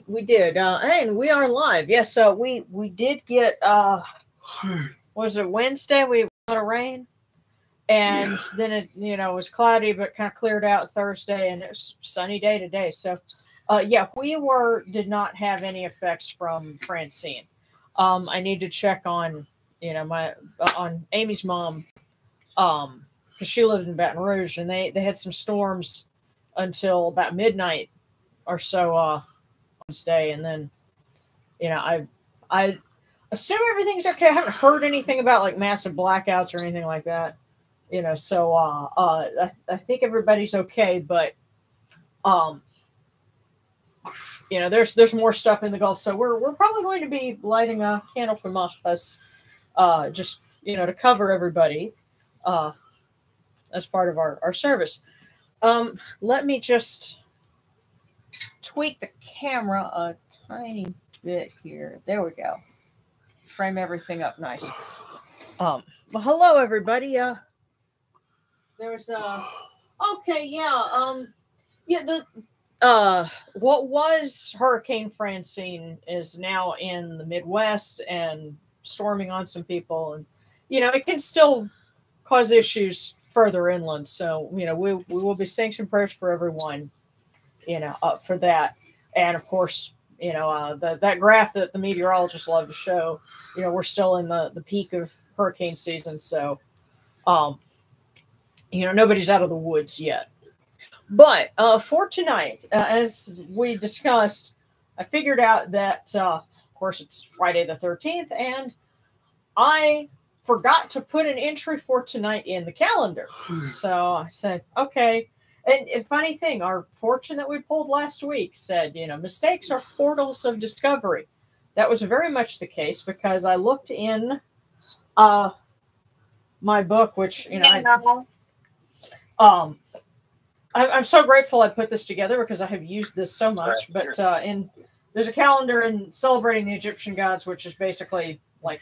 we did, and we are live. Yes, we did get was it Wednesday? We got a rain, and then it was cloudy, but kind of cleared out Thursday, and it was sunny day today. So, yeah, did not have any effects from Francine. I need to check on my on Amy's mom, because she lived in Baton Rouge, and they had some storms until about midnight or so Wednesday, and then I assume everything's okay. I haven't heard anything about like massive blackouts or anything like that. So I think everybody's okay, but there's more stuff in the Gulf, so we're probably going to be lighting a candle from us, just to cover everybody, as part of our service. Let me just tweak the camera a tiny bit here. There we go. Frame everything up nice. Well, hello everybody. There's okay, yeah. What was Hurricane Francine is now in the Midwest and storming on some people, and it can still cause issues further inland. So we will be saying some prayers for everyone, for that. And of course, that graph that the meteorologists love to show, we're still in the peak of hurricane season. So, nobody's out of the woods yet. But for tonight, as we discussed, I figured out that, of course, it's Friday the 13th, and I forgot to put an entry for tonight in the calendar. So I said, okay. And funny thing, our fortune that we pulled last week said, mistakes are portals of discovery. That was very much the case, because I looked in my book, which, I'm so grateful I put this together, because I have used this so much. But there's a calendar in Celebrating the Egyptian Gods, which is basically like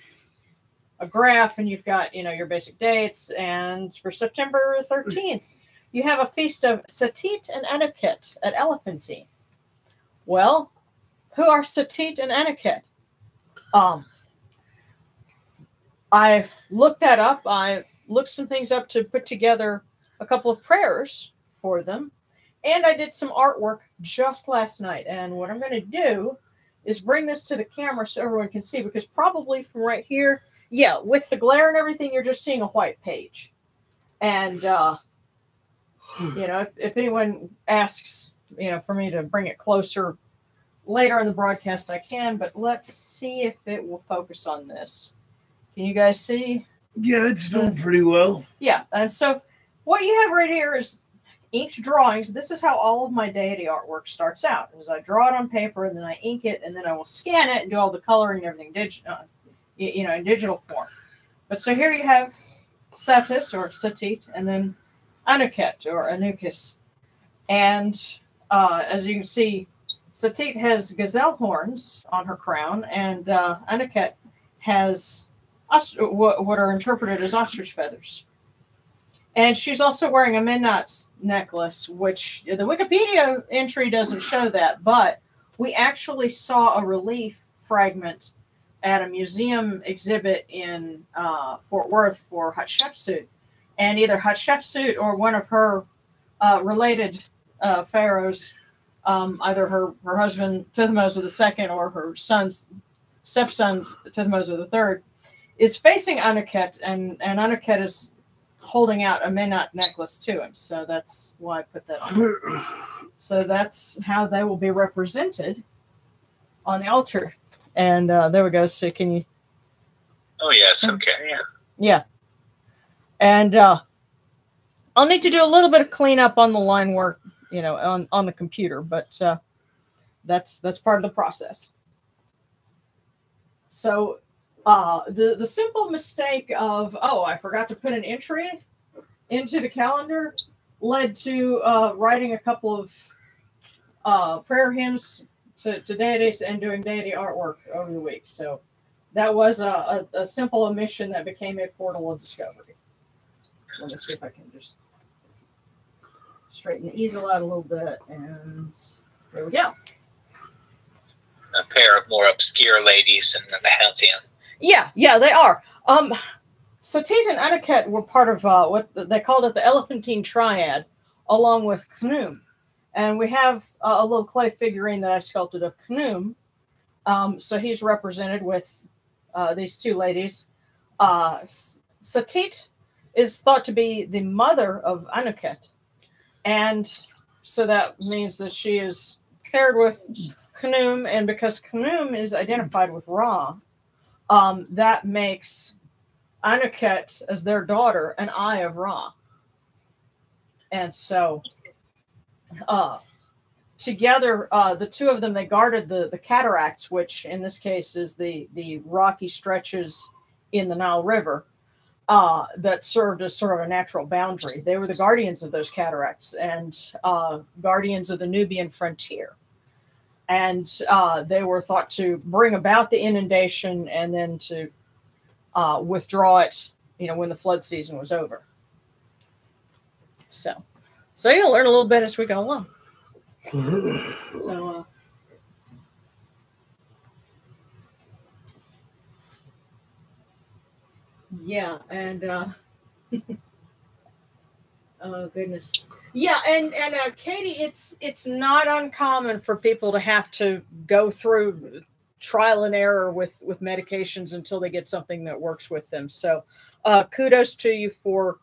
a graph, and you've got, your basic dates. And for September 13th, you have a feast of Satit and Enoket at Elephantine. Well, who are Satit and Enoket? I looked that up. I looked some things up to put together a couple of prayers for them. And I did some artwork just last night. And what I'm going to do is bring this to the camera so everyone can see, because probably from right here, yeah, with the glare and everything, you're just seeing a white page. And, if anyone asks, for me to bring it closer later in the broadcast, I can. But let's see if it will focus on this. Can you guys see? Yeah, it's doing pretty well. Yeah, and so what you have right here is inked drawings. This is how all of my deity artwork starts out. Is I draw it on paper, and then I ink it, and then I will scan it and do all the coloring and everything in digital form. But so here you have Satis or Satit, and then Anuket or Anukis. And as you can see, Satit has gazelle horns on her crown, and Anuket has what are interpreted as ostrich feathers. And she's also wearing a Menat necklace, which the Wikipedia entry doesn't show that, but we actually saw a relief fragment at a museum exhibit in Fort Worth for Hatshepsut. And either Hatshepsut or one of her related pharaohs, either her husband Thutmose II or her stepson Thutmose III, is facing Anuket, and Anuket is holding out a Menat necklace to him. So that's why I put that on. So that's how they will be represented on the altar. And there we go. So can you? Oh, yes. Okay. Yeah. Yeah. And I'll need to do a little bit of cleanup on the line work, on the computer, but that's part of the process. So the simple mistake of, I forgot to put an entry into the calendar led to writing a couple of prayer hymns to deities and doing deity artwork over the week. So that was a simple omission that became a portal of discovery. So let me see if I can just straighten the easel out a little bit, and there we go. a pair of more obscure ladies in the Pantheon. Yeah, they are. Satit and Anuket were part of what they called it the Elephantine Triad, along with Khnum. And we have a little clay figurine that I sculpted of Khnum. So he's represented with these two ladies. Satit is thought to be the mother of Anuket. And so that means that she is paired with Khnum. And because Khnum is identified with Ra, that makes Anuket as their daughter an eye of Ra. And so together, the two of them, they guarded the cataracts, which in this case is the rocky stretches in the Nile River that served as sort of a natural boundary. They were the guardians of those cataracts and guardians of the Nubian frontier. And they were thought to bring about the inundation and then to withdraw it, when the flood season was over. So you'll learn a little bit as we go along. So, yeah, and oh goodness, yeah, and Katie, it's not uncommon for people to have to go through trial and error with medications until they get something that works with them. So, kudos to you for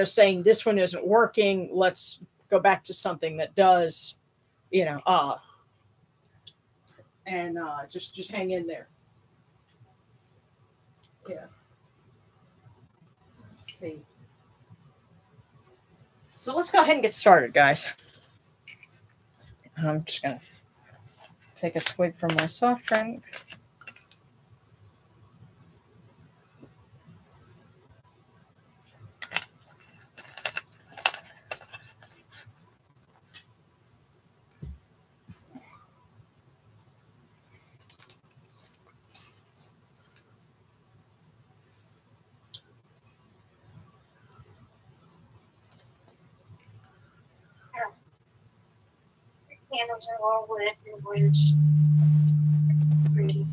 saying this one isn't working. Let's go back to something that does. And just hang in there. Yeah. Let's see. So let's go ahead and get started, guys. I'm just gonna take a swig from my soft drink. Candles are all lit and blues. Pretty.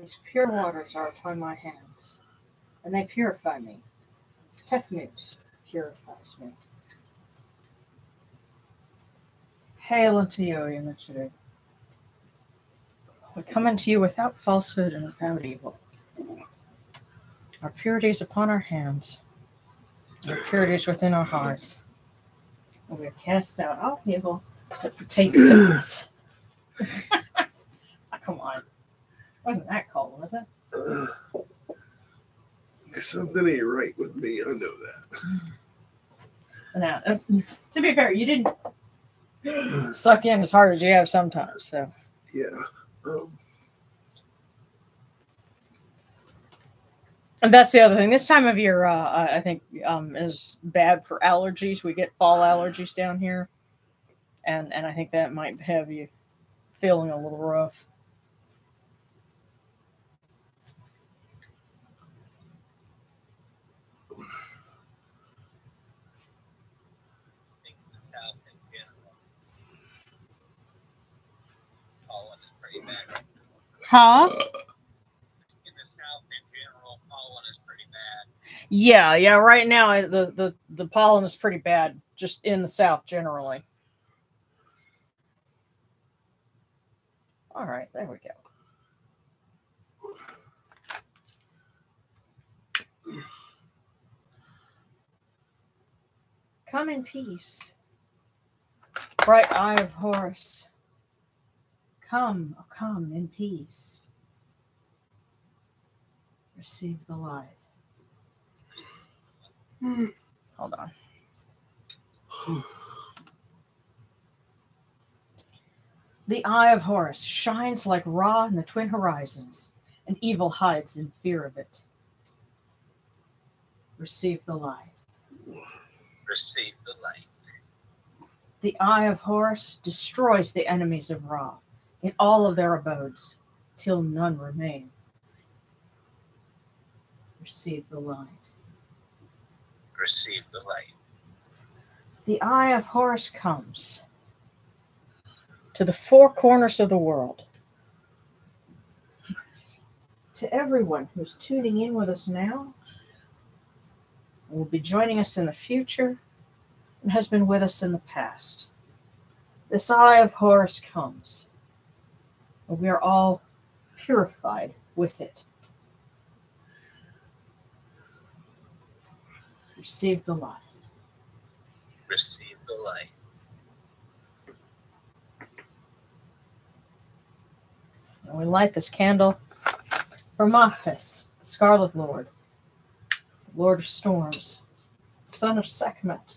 These pure waters are upon my hands, and they purify me. Tefnut purifies me. Hail unto you, Yemichiri. We come unto you without falsehood and without evil. Our purity is upon our hands. Our purity is within our hearts. And we have cast out all evil that pertains to us. Come on. Wasn't that cold, was it? Something ain't right with me. I know that. Now, to be fair, you didn't suck in as hard as you have sometimes. So Yeah. And that's the other thing. This time of year, I think, is bad for allergies. We get fall allergies down here, and I think that might have you feeling a little rough. Huh? Yeah. Right now, the pollen is pretty bad, just in the South generally. All right, there we go. Come in peace, bright eye of Horus. Come in peace. Receive the light. Hold on. The eye of Horus shines like Ra in the twin horizons, and evil hides in fear of it. Receive the light. Receive the light. The eye of Horus destroys the enemies of Ra in all of their abodes, till none remain. Receive the light. Receive the light. The eye of Horus comes to the four corners of the world. To everyone who's tuning in with us now, and will be joining us in the future, and has been with us in the past. This eye of Horus comes, and we are all purified with it. Receive the light. Receive the light. And we light this candle for Mahis, the Scarlet Lord, the Lord of Storms, son of Sekhmet,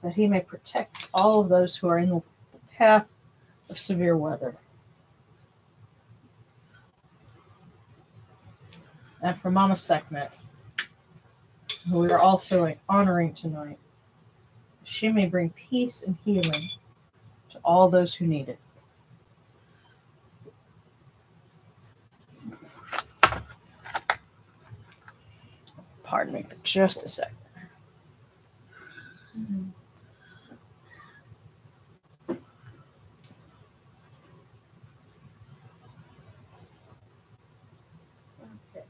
that he may protect all of those who are in the path of severe weather. And for Mama Sekhmet, who we are also honoring tonight, she may bring peace and healing to all those who need it. Pardon me for just a second. Okay.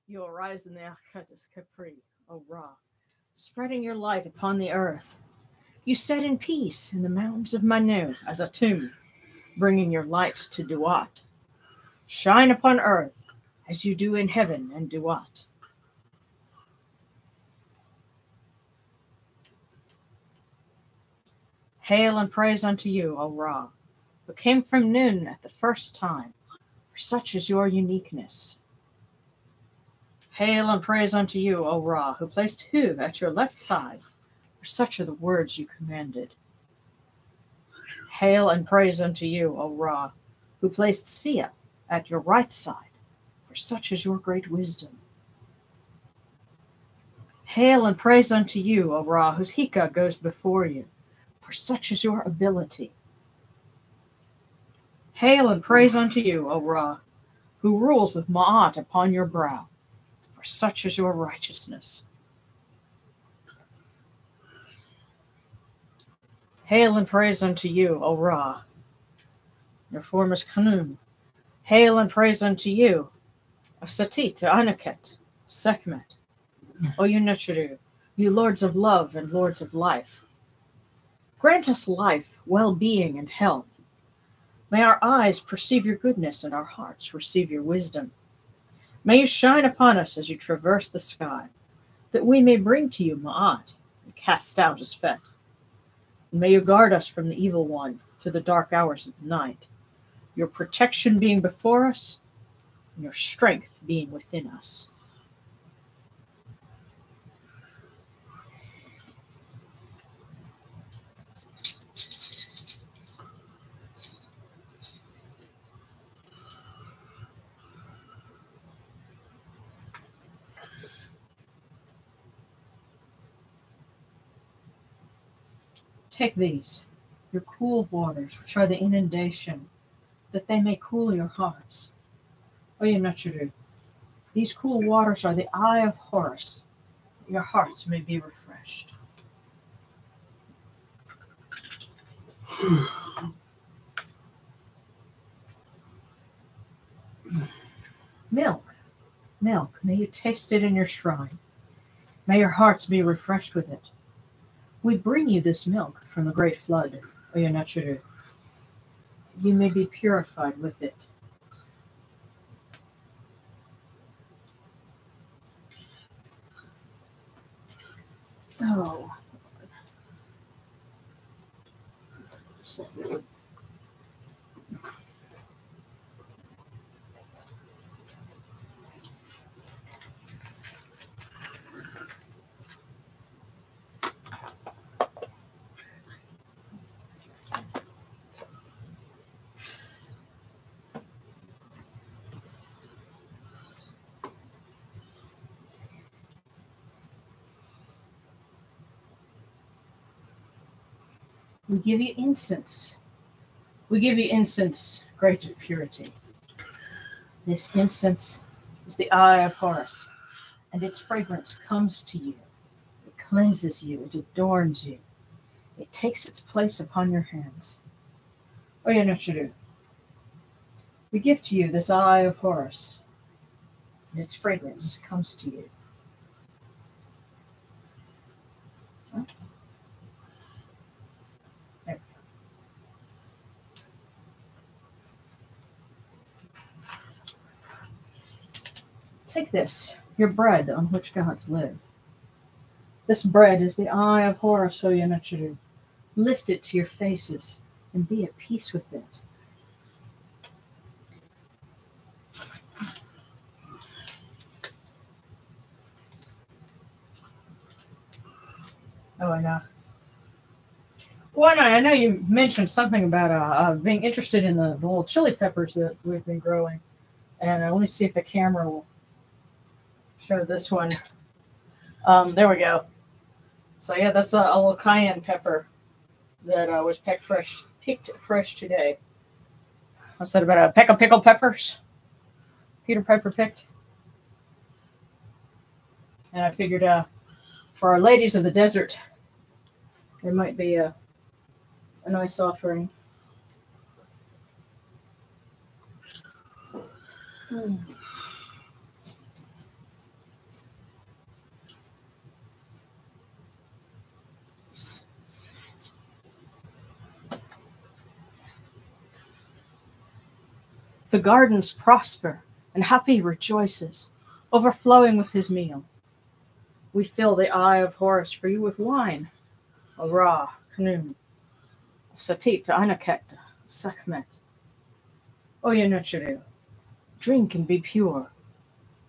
You arise in the Akatis Capri, O Ra, spreading your light upon the earth. You set in peace in the mountains of Manu as a tomb, bringing your light to Duat. Shine upon earth as you do in heaven and Duat. Hail and praise unto you, O Ra, who came from Nun at the first time, for such is your uniqueness. Hail and praise unto you, O Ra, who placed Hu at your left side, for such are the words you commanded. Hail and praise unto you, O Ra, who placed Sia at your right side, for such is your great wisdom. Hail and praise unto you, O Ra, whose Hika goes before you, for such is your ability. Hail and praise unto you, O Ra, who rules with Ma'at upon your brow, for such is your righteousness. Hail and praise unto you, O Ra. Your form is Khanum. Hail and praise unto you, O Satit, Anaket, Sekhmet, O Yunachiru, you lords of love and lords of life. Grant us life, well-being, and health. May our eyes perceive your goodness and our hearts receive your wisdom. May you shine upon us as you traverse the sky, that we may bring to you Ma'at and cast out his fet. And may you guard us from the evil one through the dark hours of the night, your protection being before us and your strength being within us. Take these, your cool waters, which are the inundation, that they may cool your hearts. O Yunachiru, these cool waters are the eye of Horus, that your hearts may be refreshed. Milk, milk, may you taste it in your shrine. May your hearts be refreshed with it. We bring you this milk from the great flood, Oyanachuru. You may be purified with it. Oh. We give you incense. We give you incense, great purity. This incense is the eye of Horus, and its fragrance comes to you. It cleanses you, it adorns you. It takes its place upon your hands. Oyanachuru, we give to you this eye of Horus, and its fragrance comes to you. Huh? There. Take this, your bread on which gods live. This bread is the eye of Horus, Oyanachuru. Lift it to your faces and be at peace with it. Oh, I know. Well, I know you mentioned something about being interested in the little chili peppers that we've been growing. And let me see if the camera will show this one. There we go. So yeah, that's a little cayenne pepper that was picked fresh today. What's that about? A peck of pickled peppers? Peter Piper picked. And I figured for our ladies of the desert, it might be a nice offering. The gardens prosper, and Hapi rejoices, overflowing with his meal. We fill the eye of Horus for you with wine, a Ra, Khnum, Satit, Anaket, Sekhmet. Oyanachuru, drink and be pure.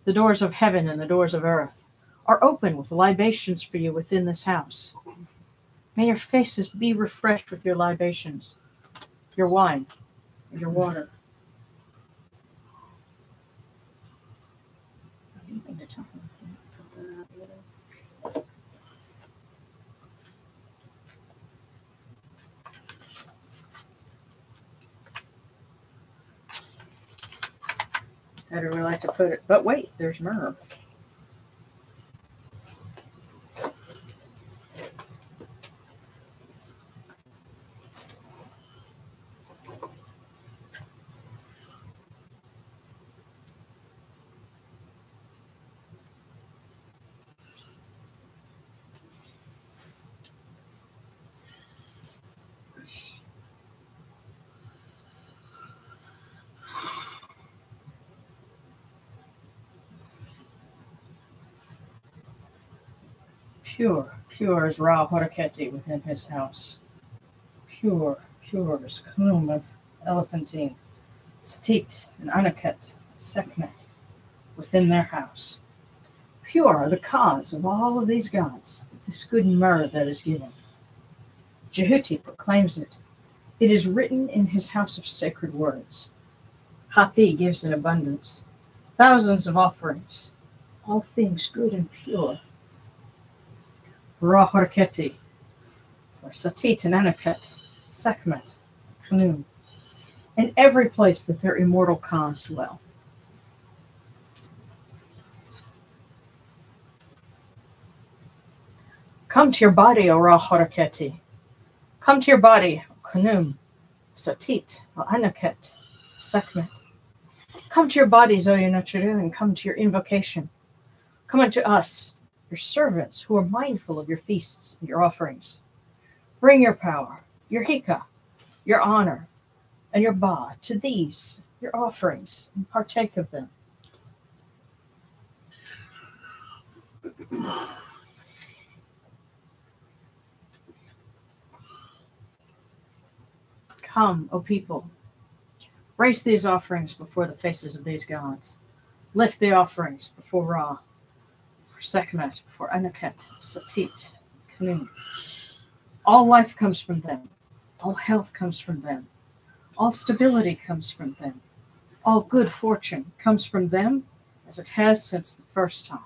The doors of heaven and the doors of earth are open with libations for you within this house. May your faces be refreshed with your libations, your wine, and your water. How do we like to put it? But wait, there's myrrh. Pure, pure is Ra Horaketi within his house. Pure, pure is Khnum of Elephantine, Satit and Anaket, Sekhmet within their house. Pure are the cause of all of these gods, this good myrrh that is given. Jehuti proclaims it. It is written in his house of sacred words. Hapi gives in abundance, thousands of offerings, all things good and pure. Ra Horaketi, or Satit and Anaket, Sekhmet, Khnum, in every place that their immortal cause dwell. Come to your body, O Ra Horaketi. Come to your body, O Khnum, Satit, O Anaket, Sekhmet. Come to your bodies, O Yanochiru, and come to your invocation. Come unto us, your servants, who are mindful of your feasts and your offerings. Bring your power, your hika, your honor, and your ba to these, your offerings, and partake of them. Come, O people, raise these offerings before the faces of these gods. Lift the offerings before Ra, for Sekhmet, before Anuket, Satit, Khnum. All life comes from them. All health comes from them. All stability comes from them. All good fortune comes from them, as it has since the first time.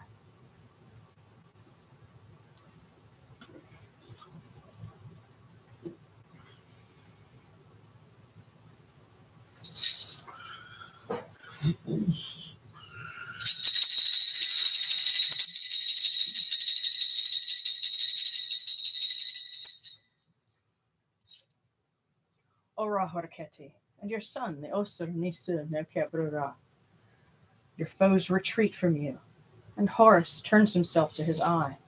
Ora Horketi, and your son, the Osir Nisu Nekebrura. Your foes retreat from you, and Horus turns himself to his eye.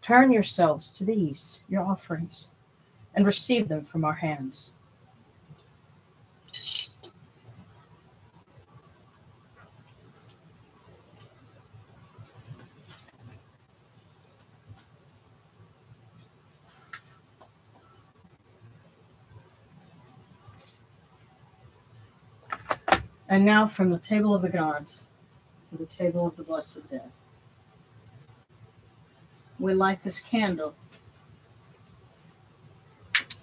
Turn yourselves to these, your offerings, and receive them from our hands. And now from the table of the gods to the table of the blessed dead, we light this candle,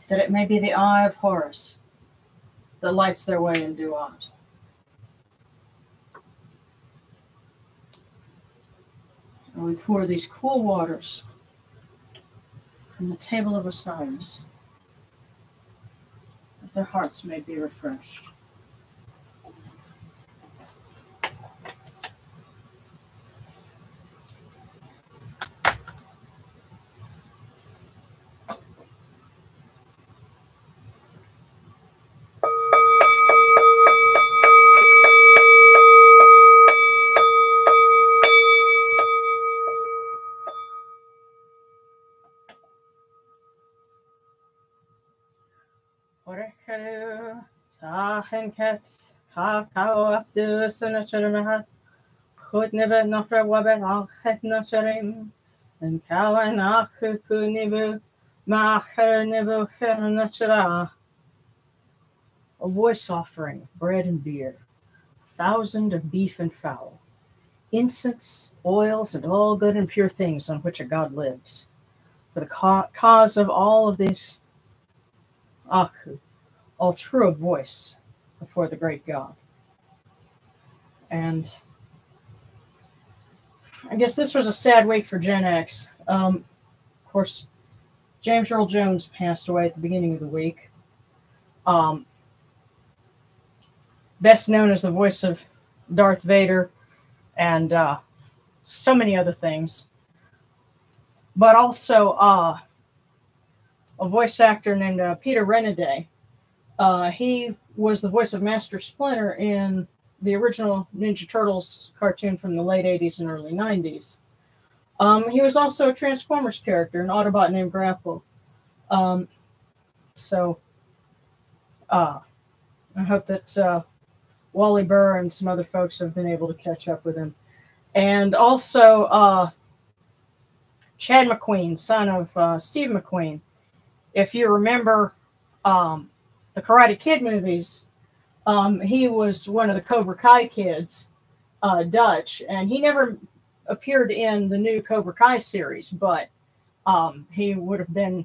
that it may be the eye of Horus that lights their way in Duat. And we pour these cool waters from the table of Osiris, that their hearts may be refreshed. Tahenket, Kakao Abdus and Nacharahat, Kutnibet Nofra Wabet Alchet Nacharim, and Kawan Akukunibu, Macher Nibu Nachara. A voice offering, bread and beer, 1,000 of beef and fowl, incense, oils, and all good and pure things on which a god lives. For the cause of all of these Aku, all true of voice before the great God. And I guess this was a sad week for Gen X. Of course, James Earl Jones passed away at the beginning of the week. Best known as the voice of Darth Vader and so many other things. But also a voice actor named Peter Renaday. He was the voice of Master Splinter in the original Ninja Turtles cartoon from the late 80s and early 90s. He was also a Transformers character, an Autobot named Grapple. I hope that Wally Burr and some other folks have been able to catch up with him. And also Chad McQueen, son of Steve McQueen. If you remember the Karate Kid movies, he was one of the Cobra Kai kids, Dutch, and he never appeared in the new Cobra Kai series, but he would have been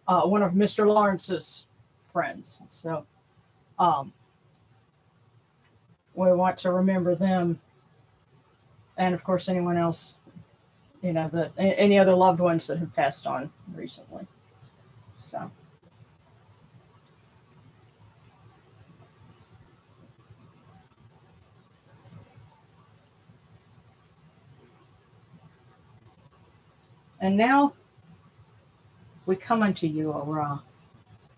one of Mr. Lawrence's friends. So we want to remember them, and of course anyone else, any other loved ones that have passed on recently. So. And now we come unto you, O Ra,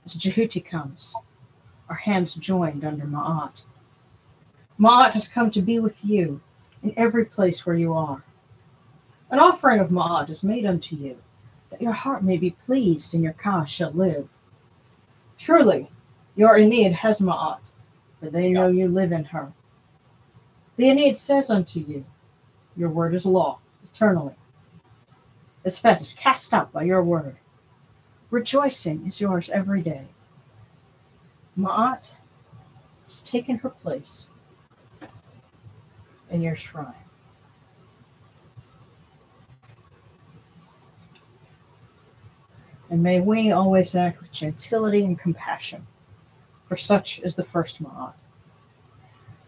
as Jehuti comes, our hands joined under Ma'at. Ma'at has come to be with you in every place where you are. An offering of Ma'at is made unto you, that your heart may be pleased and your Ka shall live. Truly, your Aeneid has Ma'at, for they know you live in her. The Aeneid says unto you, your word is law, eternally. Esphet is cast out by your word. Rejoicing is yours every day. Ma'at has taken her place in your shrine. And may we always act with gentility and compassion, for such is the first Ma'at.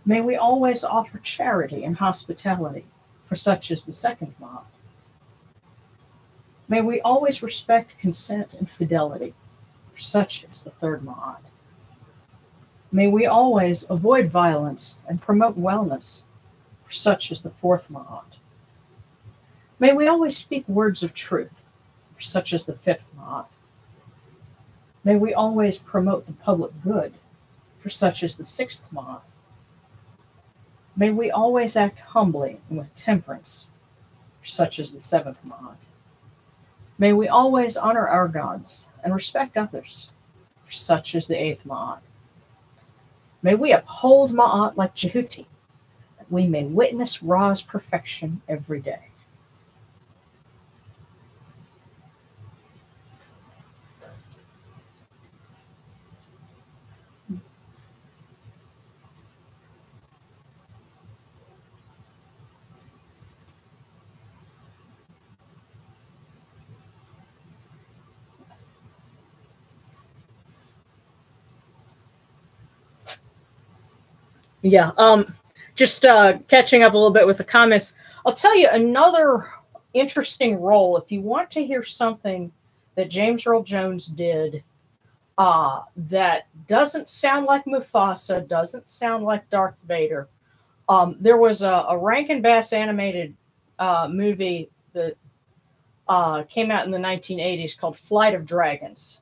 May we always offer charity and hospitality, for such is the second Ma'at. May we always respect consent and fidelity, for such is the third Ma'at. May we always avoid violence and promote wellness, for such is the fourth Ma'at. May we always speak words of truth, for such is the fifth Ma'at. May we always promote the public good, for such is the sixth Ma'at. May we always act humbly and with temperance, for such is the seventh Ma'at. May we always honor our gods and respect others, for such is the eighth Ma'at. May we uphold Ma'at like Jehuti, that we may witness Ra's perfection every day. Yeah, just catching up a little bit with the comments. I'll tell you another interesting role. If you want to hear something that James Earl Jones did that doesn't sound like Mufasa, doesn't sound like Darth Vader, there was a Rankin Bass animated movie that came out in the 1980s called Flight of Dragons.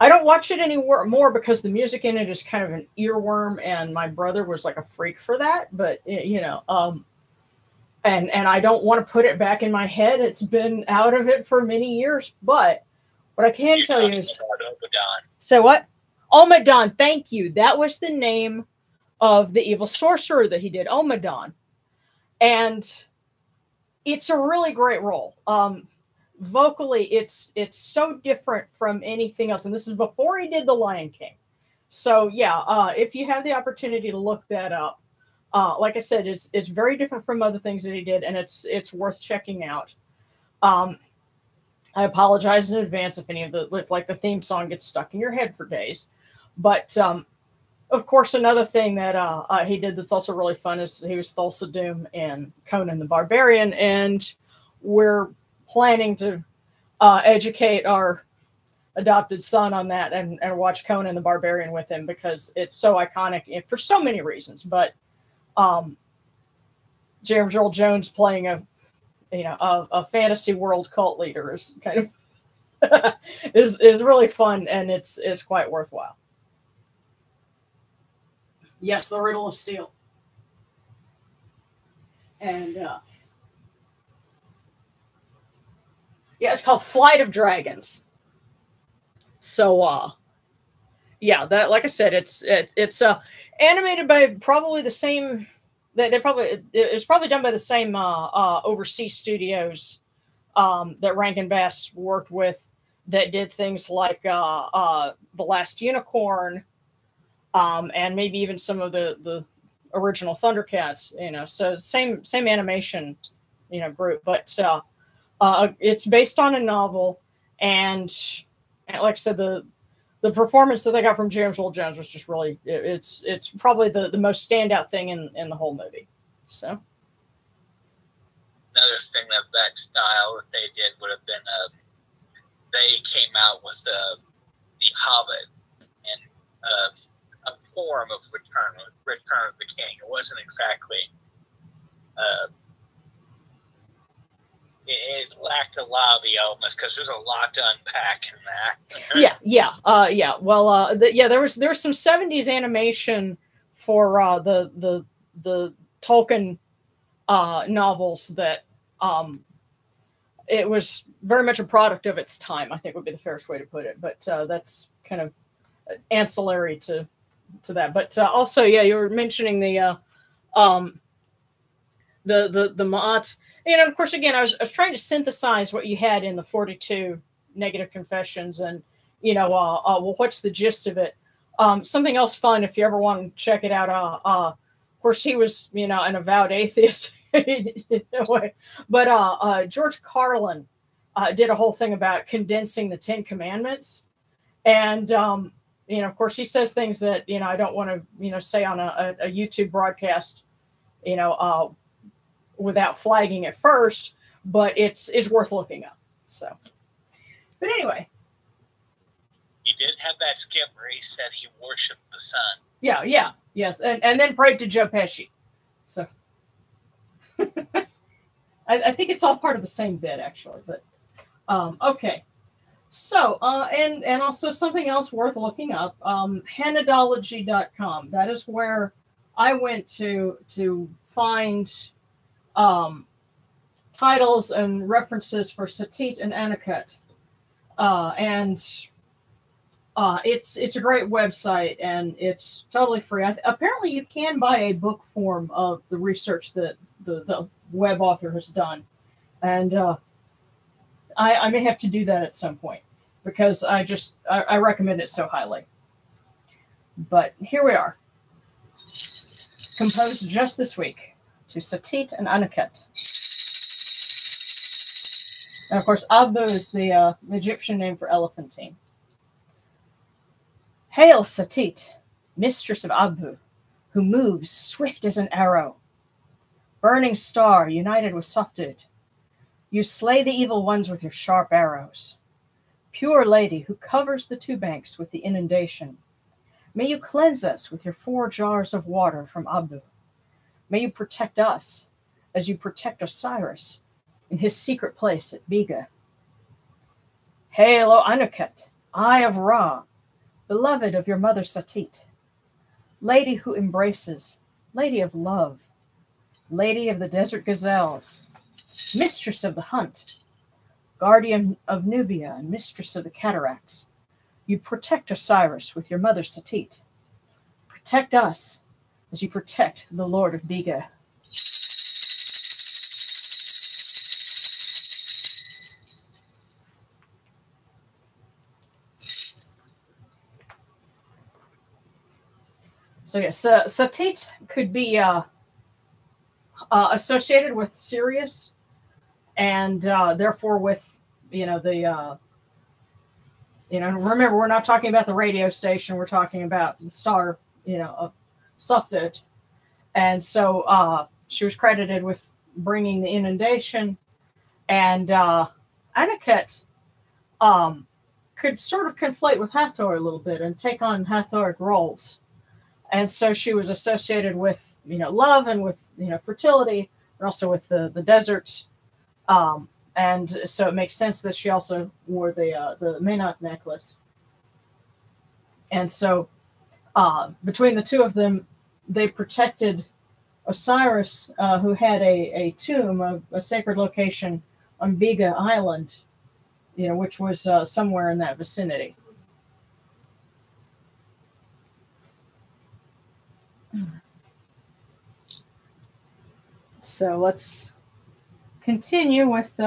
I don't watch it anymore because the music in it is kind of an earworm, and my brother was like a freak for that. But you know, and I don't want to put it back in my head. It's been out of it for many years. But what I can tell you is, so what? Omadon, thank you. That was the name of the evil sorcerer that he did, Omadon, and it's a really great role. Vocally, it's so different from anything else, and this is before he did The Lion King. So yeah, if you have the opportunity to look that up, like I said, it's very different from other things that he did, and it's worth checking out. I apologize in advance if the theme song gets stuck in your head for days, but of course, another thing that he did that's also really fun is he was Thulsa Doom in Conan the Barbarian, and we're planning to educate our adopted son on that and watch Conan the Barbarian with him because it's so iconic for so many reasons. But James Earl Jones playing a fantasy world cult leader is kind of is really fun, and it's quite worthwhile. Yes, the Riddle of Steel. And yeah, it's called Flight of Dragons. So, yeah, that, like I said, it's animated by probably the same. It's probably done by the same overseas studios that Rankin Bass worked with that did things like The Last Unicorn, and maybe even some of the original Thundercats. So same animation, group, but. It's based on a novel, and like I said, the performance that they got from James Earl Jones was just really it's probably the most standout thing in the whole movie. So another thing that style that they did would have been they came out with the Hobbit in a form of Return of the King. It wasn't exactly. It lacked a lot of the elements because there's a lot to unpack in that. yeah. Well, there was some 70s animation for the Tolkien novels that it was very much a product of its time, I think would be the fairest way to put it. But that's kind of ancillary to that. But also, yeah, you were mentioning the Ma'at. And of course, again, I was trying to synthesize what you had in the 42 negative confessions, and well, what's the gist of it? Something else fun, if you ever want to check it out. Of course, he was an avowed atheist in a way, but George Carlin did a whole thing about condensing the 10 Commandments, and of course, he says things that I don't want to say on a YouTube broadcast, without flagging it first, but it's worth looking up. So, but anyway. He did have that skit where he said he worshipped the sun. Yeah, yes, and then prayed to Joe Pesci. So, I think it's all part of the same bit, actually. But okay, so and also something else worth looking up: Hanadology.com. That is where I went to find titles and references for Satit and Aniket, and it's a great website, and it's totally free. Apparently, you can buy a book form of the research that the web author has done, and I may have to do that at some point because I recommend it so highly. But here we are, composed just this week to Satit and Aniket. And of course, Abu is the Egyptian name for elephantine. Hail, Satit, mistress of Abu, who moves swift as an arrow. Burning star, united with Sopdid, you slay the evil ones with your sharp arrows. Pure lady who covers the two banks with the inundation, may you cleanse us with your 4 jars of water from Abu. May you protect us as you protect Osiris in his secret place at Biga. Hail, O Aniket, eye of Ra, beloved of your mother Satit, lady who embraces, lady of love, lady of the desert gazelles, mistress of the hunt, guardian of Nubia and mistress of the cataracts. You protect Osiris with your mother Satit. Protect us as you protect the Lord of Biga. So yes, Satit could be associated with Sirius, and therefore with remember, we're not talking about the radio station. We're talking about the star, of Sopdid. And so she was credited with bringing the inundation, and Aniket could sort of conflate with Hathor a little bit and take on Hathoric roles. And so she was associated with, love and with, fertility, and also with the desert. And so it makes sense that she also wore the Menat necklace. And so between the two of them, they protected Osiris, who had a tomb, a sacred location on Biga Island, which was somewhere in that vicinity. So let's continue with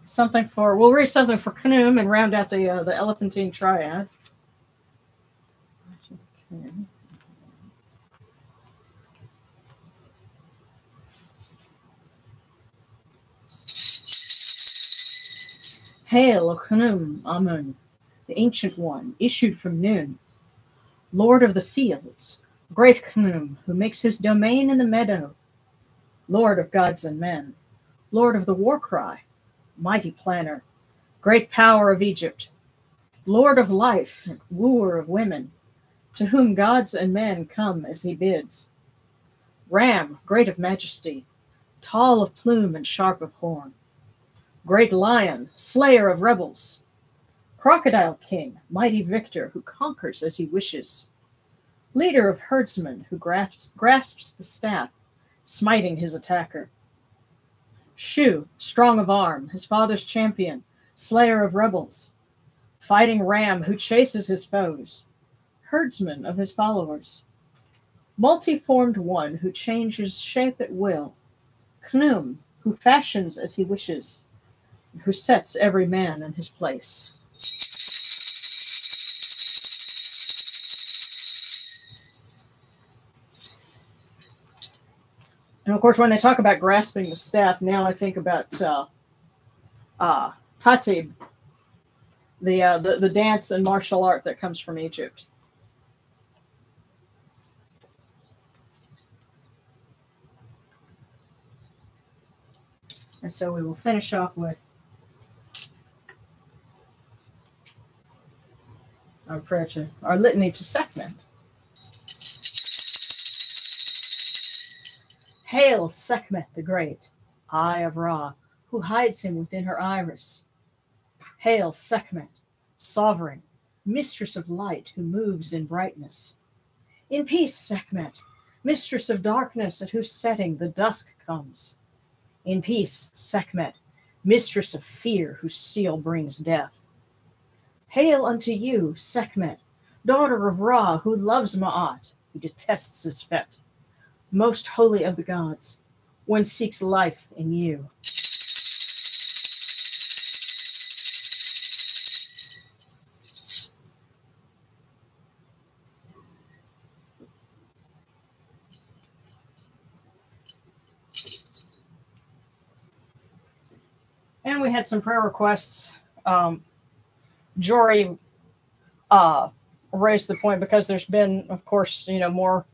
something for. We'll read something for Khnum and round out the Elephantine Triad. Okay. Hail, O Khnum Amun, the Ancient One, issued from Nun, Lord of the Fields, great Khnum, who makes his domain in the meadow, Lord of gods and men, Lord of the war cry, mighty planner, great power of Egypt, Lord of life and wooer of women, to whom gods and men come as he bids. Ram, great of majesty, tall of plume and sharp of horn, great lion, slayer of rebels, crocodile king, mighty victor, who conquers as he wishes, leader of herdsmen who grasps the staff, smiting his attacker. Shu, strong of arm, his father's champion, slayer of rebels, fighting ram who chases his foes, herdsman of his followers, multiformed one who changes shape at will, Khnum, who fashions as he wishes, who sets every man in his place. And of course, when they talk about grasping the staff, now I think about Tatib, the dance and martial art that comes from Egypt. And so we will finish off with our prayer to our litany to Sekhmet. Hail, Sekhmet the Great, Eye of Ra, who hides him within her iris. Hail, Sekhmet, sovereign, mistress of light, who moves in brightness. In peace, Sekhmet, mistress of darkness, at whose setting the dusk comes. In peace, Sekhmet, mistress of fear, whose seal brings death. Hail unto you, Sekhmet, daughter of Ra, who loves Ma'at, who detests Sfet. Most holy of the gods, one seeks life in you. And we had some prayer requests. Jory raised the point because there's been, of course, more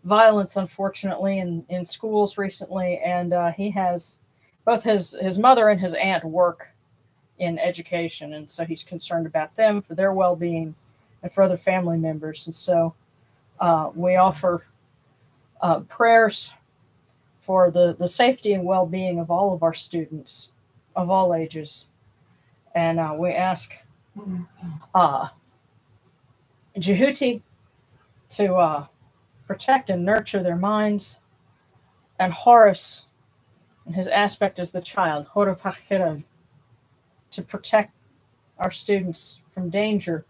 violence, unfortunately, in schools recently, and he has both his mother and his aunt work in education, and so he's concerned about them, for their well-being, and for other family members. And so we offer prayers for the safety and well-being of all of our students of all ages, and we ask Jehuti to protect and nurture their minds, and Horus, in his aspect as the child, Horapachirad, to protect our students from danger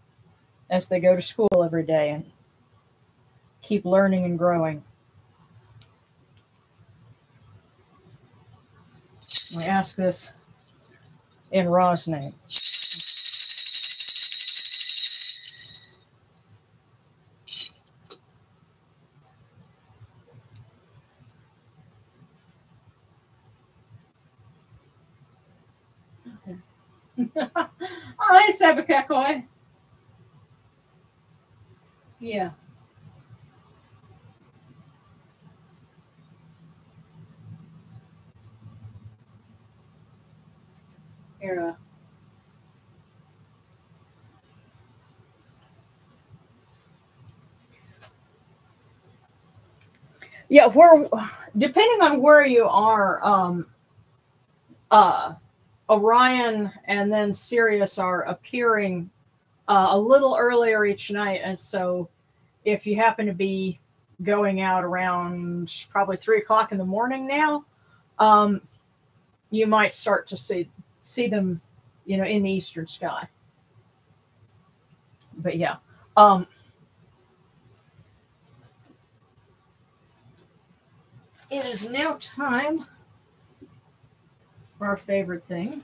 as they go to school every day and keep learning and growing. We ask this in Ra's name. Hi, Sabakakoi. Yeah. Here, yeah, depending on where you are, Orion and then Sirius are appearing a little earlier each night, and so if you happen to be going out around probably 3 o'clock in the morning now, you might start to see them, in the eastern sky. But yeah, it is now time for our favorite thing.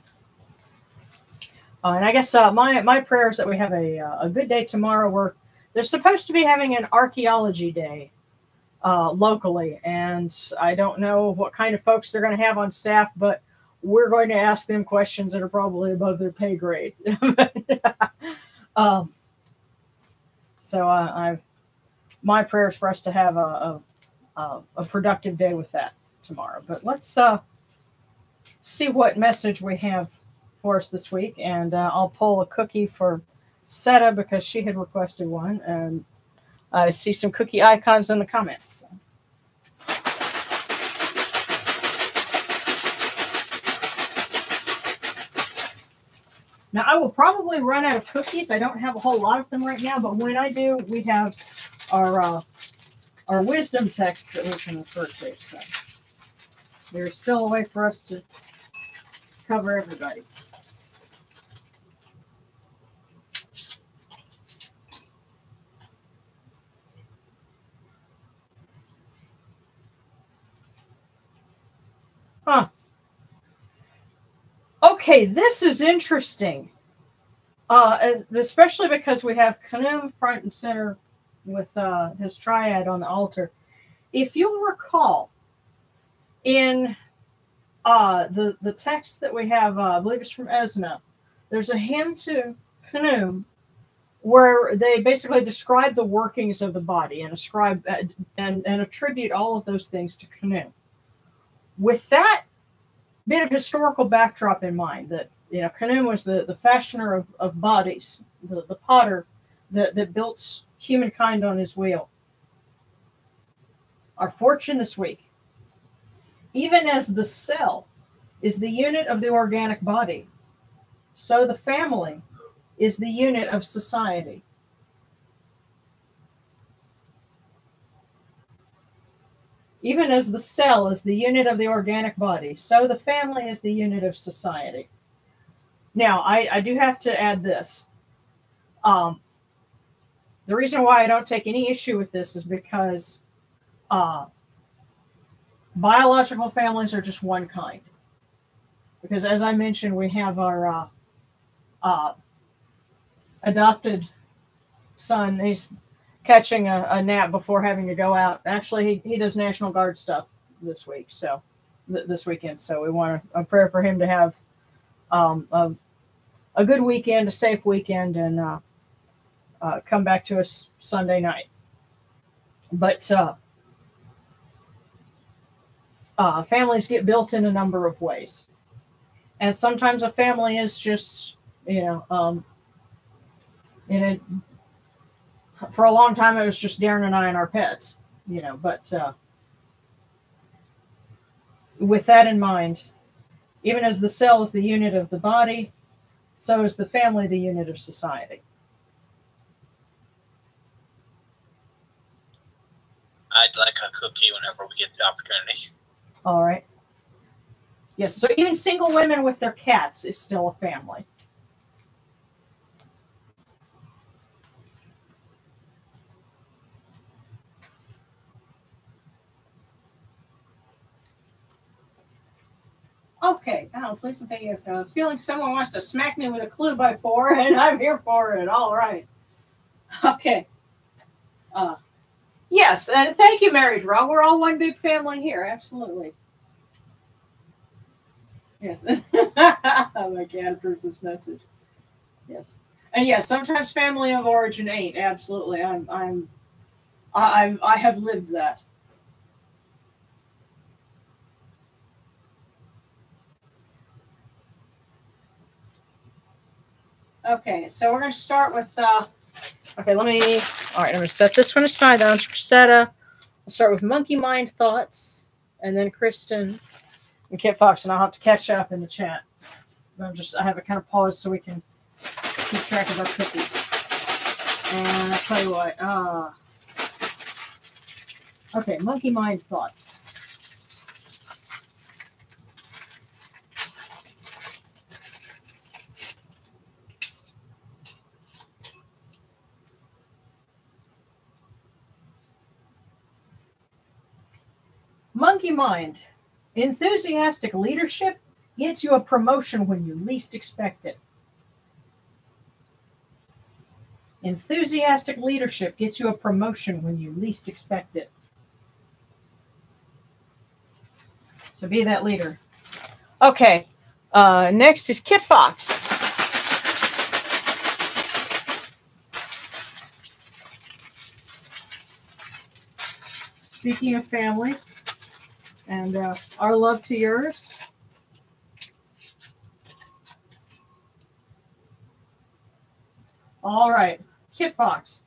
And I guess my prayer is that we have a good day tomorrow. They're supposed to be having an archaeology day locally, and I don't know what kind of folks they're going to have on staff, but we're going to ask them questions that are probably above their pay grade. So my prayer is for us to have a productive day with that tomorrow. But let's see what message we have for us this week, and I'll pull a cookie for Seta because she had requested one, and I see some cookie icons in the comments. Now, I will probably run out of cookies. I don't have a whole lot of them right now, but when I do, we have our wisdom texts that we can refer to. So there's still a way for us to cover everybody. Huh. Okay, this is interesting. Especially because we have Khnum front and center with his triad on the altar. If you'll recall, in the text that we have, I believe it's from Esna, there's a hymn to Khnum where they basically describe the workings of the body and ascribe and attribute all of those things to Khnum. With that bit of historical backdrop in mind, that Khnum was the fashioner of bodies, the potter that built humankind on his wheel. Our fortune this week, even as the cell is the unit of the organic body, so the family is the unit of society. Even as the cell is the unit of the organic body, so the family is the unit of society. Now, I do have to add this. The reason why I don't take any issue with this is because biological families are just one kind. Because as I mentioned, we have our adopted son. He's catching a nap before having to go out. Actually, he does National Guard stuff this week, so this weekend. So we want a prayer for him to have a good weekend, a safe weekend, and come back to us Sunday night. But families get built in a number of ways, and sometimes a family is just for a long time, it was just Darren and I and our pets, but with that in mind, even as the cell is the unit of the body, so is the family the unit of society. I'd like a cookie whenever we get the opportunity. All right. Yes, so even single women with their cats is still a family. Okay, please don't think feeling someone wants to smack me with a clue by 4, and I'm here for it. All right. Okay. Yes, and thank you, Mary Draw. We're all one big family here. Absolutely. Yes. My cat approves this message. Yes. And yes, sometimes family of origin ain't. Absolutely. I have lived that. Okay, so we're going to start with, okay, all right, I'm going to set this one aside. That one's for Seta. I'll start with Monkey Mind Thoughts, and then Kristen and Kit Fox, and I'll have to catch up in the chat. I have it kind of paused so we can keep track of our cookies. And I'll tell you what, okay, Monkey Mind Thoughts. Monkey Mind. Enthusiastic leadership gets you a promotion when you least expect it. Enthusiastic leadership gets you a promotion when you least expect it. So be that leader. Okay. Next is Kit Fox. Speaking of families, and our love to yours. All right, Kit Fox.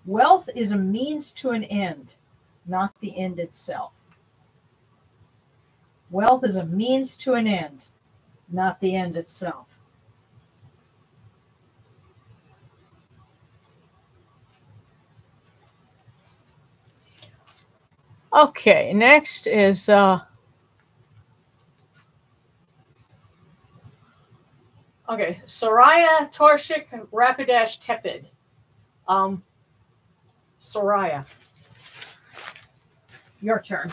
Wealth is a means to an end, not the end itself. Wealth is a means to an end, not the end itself. Okay, next is okay, Soraya Torshik Rapidash Tepid. Soraya, your turn.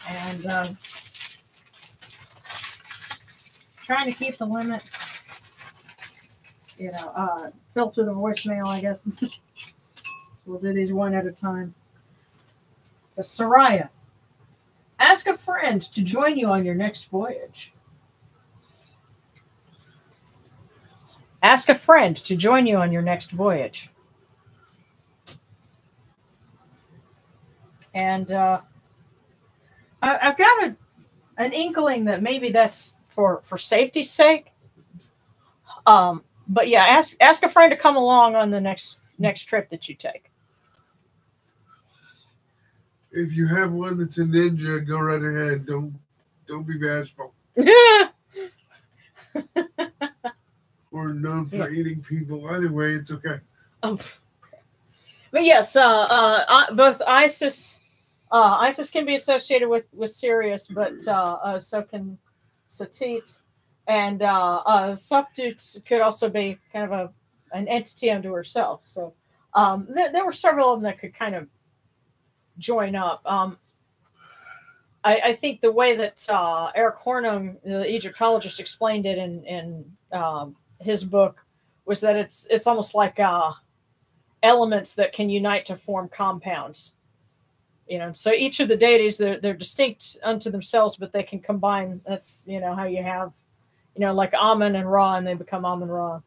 And trying to keep the limit, filter the voicemail, I guess. So we'll do these one at a time. But Soraya, ask a friend to join you on your next voyage. Ask a friend to join you on your next voyage. And I've got an inkling that maybe that's for safety's sake. But yeah, ask a friend to come along on the next trip that you take. If you have one that's a ninja, go right ahead. Don't be bashful. Or known for eating people. Either way, it's okay. But yes, both ISIS can be associated with Sirius, but so can Satit, and Subdut could also be kind of an entity unto herself. So there were several of them that could kind of join up. I think the way that Eric Hornung, the Egyptologist, explained it in his book was that it's almost like elements that can unite to form compounds. So each of the deities, they're distinct unto themselves, but they can combine. That's how you have, like Amun and Ra, and they become Amun Ra.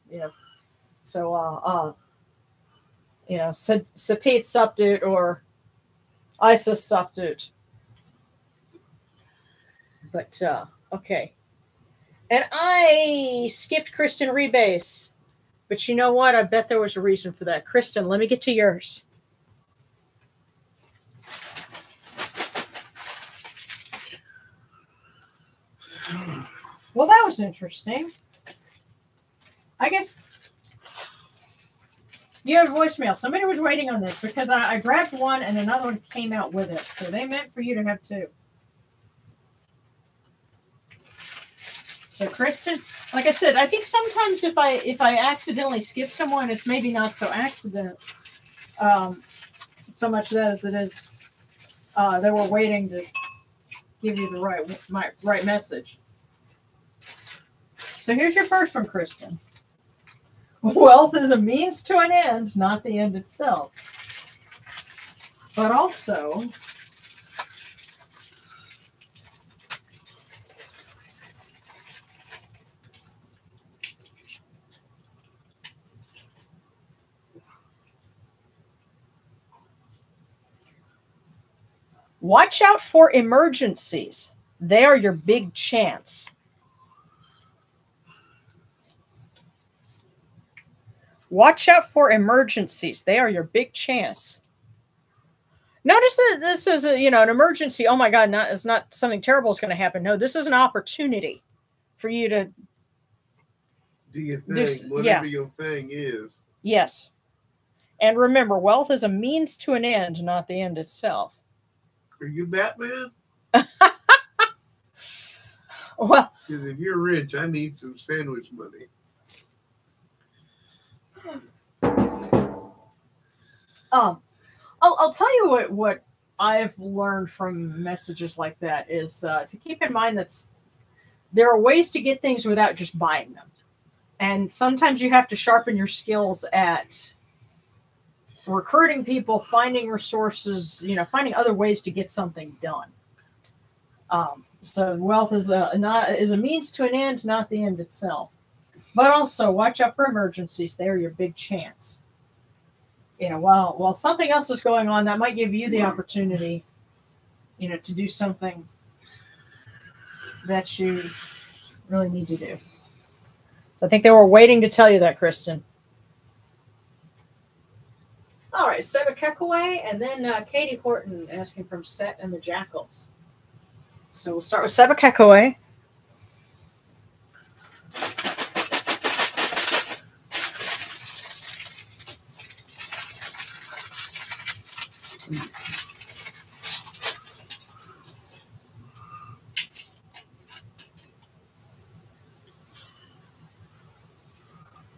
So Satit Subdut or Isis Subdut. But okay, and I skipped Kristen Rebase, but you know what? I bet there was a reason for that. Kristen, let me get to yours. Well, that was interesting. I guess you have voicemail. Somebody was waiting on this because I grabbed one and another one came out with it. So they meant for you to have two. So Kristen, like I said, I think sometimes if I accidentally skip someone, it's maybe not so accident, so much that as it is they were waiting to give you the right message. So here's your first one, Kristen. Wealth is a means to an end, not the end itself. But also, watch out for emergencies. They are your big chance. Watch out for emergencies. They are your big chance. Notice that this is an emergency. Oh my God, it's not something terrible is going to happen. No, this is an opportunity for you to do your thing, whatever your thing is. Yes. And remember, wealth is a means to an end, not the end itself. Are you Batman? Well, because if you're rich, I need some sandwich money. I'll tell you what I've learned from messages like that is to keep in mind that there are ways to get things without just buying them. And sometimes you have to sharpen your skills at recruiting people, finding resources, finding other ways to get something done. So wealth is a means to an end, not the end itself. But also watch out for emergencies. They are your big chance. While something else is going on, that might give you the opportunity, to do something that you really need to do. So I think they were waiting to tell you that, Kristen. All right, Seba Kekaway, and then Katie Horton asking from Set and the Jackals. So we'll start with Seba Kekaway.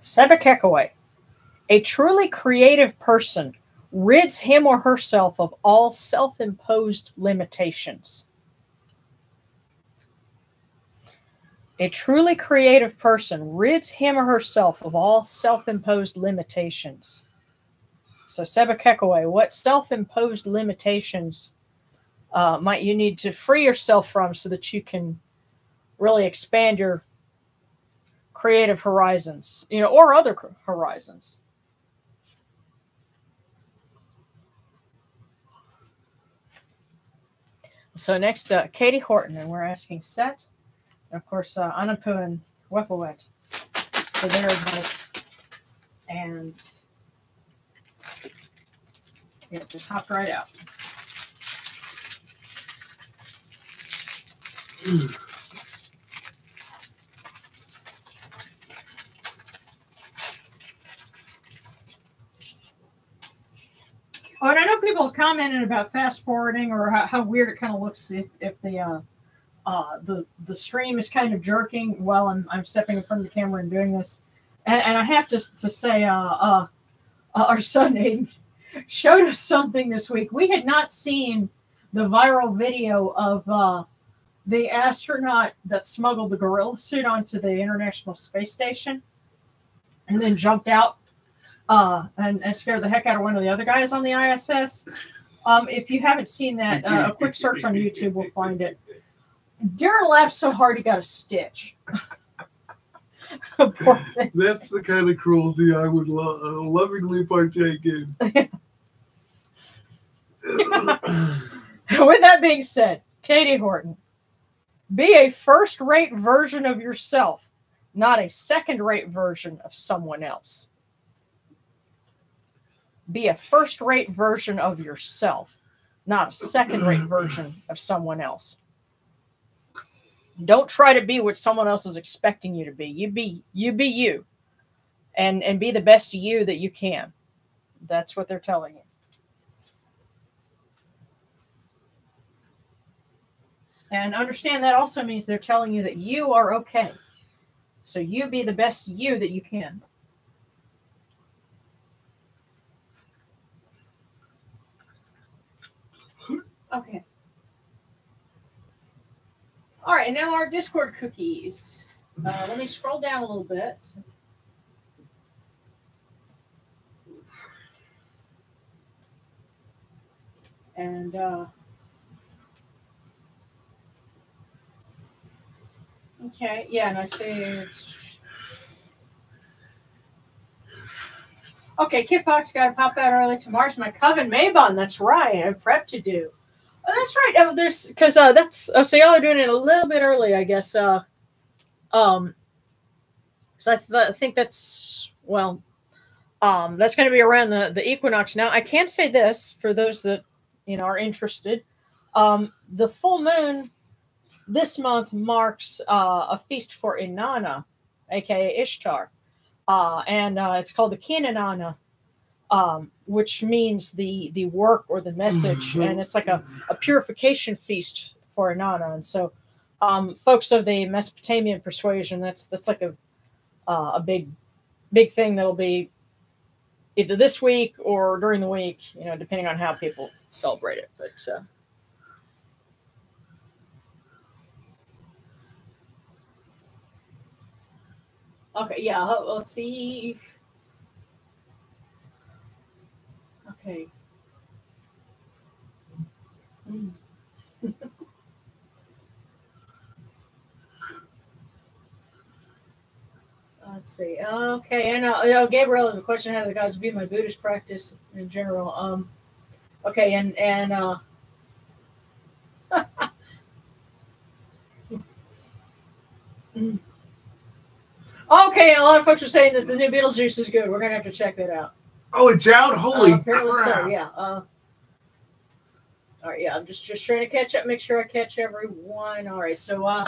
Seba Kekaway. A truly creative person rids him or herself of all self-imposed limitations. A truly creative person rids him or herself of all self-imposed limitations. So, Seba Kekaway, what self-imposed limitations might you need to free yourself from so that you can really expand your creative horizons, or other horizons? So next, Katie Horton, and we're asking Set, and of course, Anapu and Wepawet for their advice. And it just hopped right out. Oh, and I know people have commented about fast forwarding or how weird it kind of looks if the stream is kind of jerking while I'm stepping in front of the camera and doing this. And I have to say, our son Aiden showed us something this week. We had not seen the viral video of the astronaut that smuggled the gorilla suit onto the International Space Station and then jumped out and scared the heck out of one of the other guys on the ISS. If you haven't seen that, a quick search on YouTube will find it. Darren laughed so hard he got a stitch. Poor thing. That's the kind of cruelty I would lovingly partake in. With that being said, Katie Horton, be a first-rate version of yourself, not a second-rate version of someone else. Be a first-rate version of yourself, not a second-rate version of someone else. Don't try to be what someone else is expecting you to be. You be you. And be the best you that you can. That's what they're telling you. And understand that also means they're telling you that you are okay. So you be the best you that you can. Okay. All right, and now our Discord cookies. Let me scroll down a little bit. And okay, yeah, and I see. Okay, Kitbox got to pop out early. Tomorrow's my Coven Maybon. That's right. I have prep to do. Oh, that's right. Oh, there's because that's so y'all are doing it a little bit early, I guess. So I think that's that's going to be around the equinox. Now, I can say this for those that are interested. The full moon this month marks a feast for Inanna, aka Ishtar, and it's called the Kinanana. Which means the work or the message, and it's like a purification feast for Inanna. And so, folks of the Mesopotamian persuasion, that's like a big thing that'll be either this week or during the week, depending on how people celebrate it. But okay, yeah, let's see. Okay. Let's see. Okay, and Gabriel has a question: how do the guys view my Buddhist practice in general? Okay, and okay, and a lot of folks are saying that the new Beetlejuice is good. We're gonna have to check that out. Oh, it's out! Holy apparently crap! So, yeah. All right, yeah. I'm just trying to catch up, make sure I catch everyone. All right, so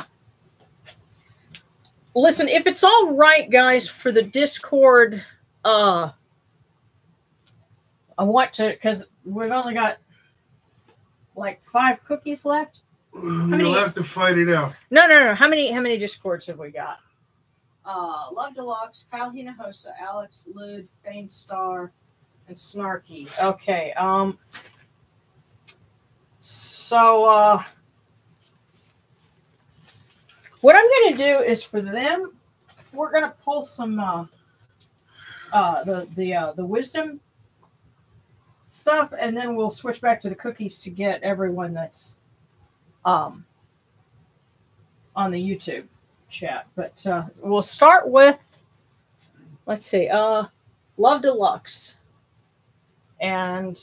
listen, if it's all right, guys, for the Discord, I want to, because we've only got like 5 cookies left. You'll have to fight it out. No. How many discords have we got? Love Deluxe, Kyle Hinojosa, Alex, Lud, Fane Star, and Snarky. Okay. So what I'm gonna do is for them, we're gonna pull some the wisdom stuff, and then we'll switch back to the cookies to get everyone that's on the YouTube chat. But we'll start with, let's see, Love Deluxe. And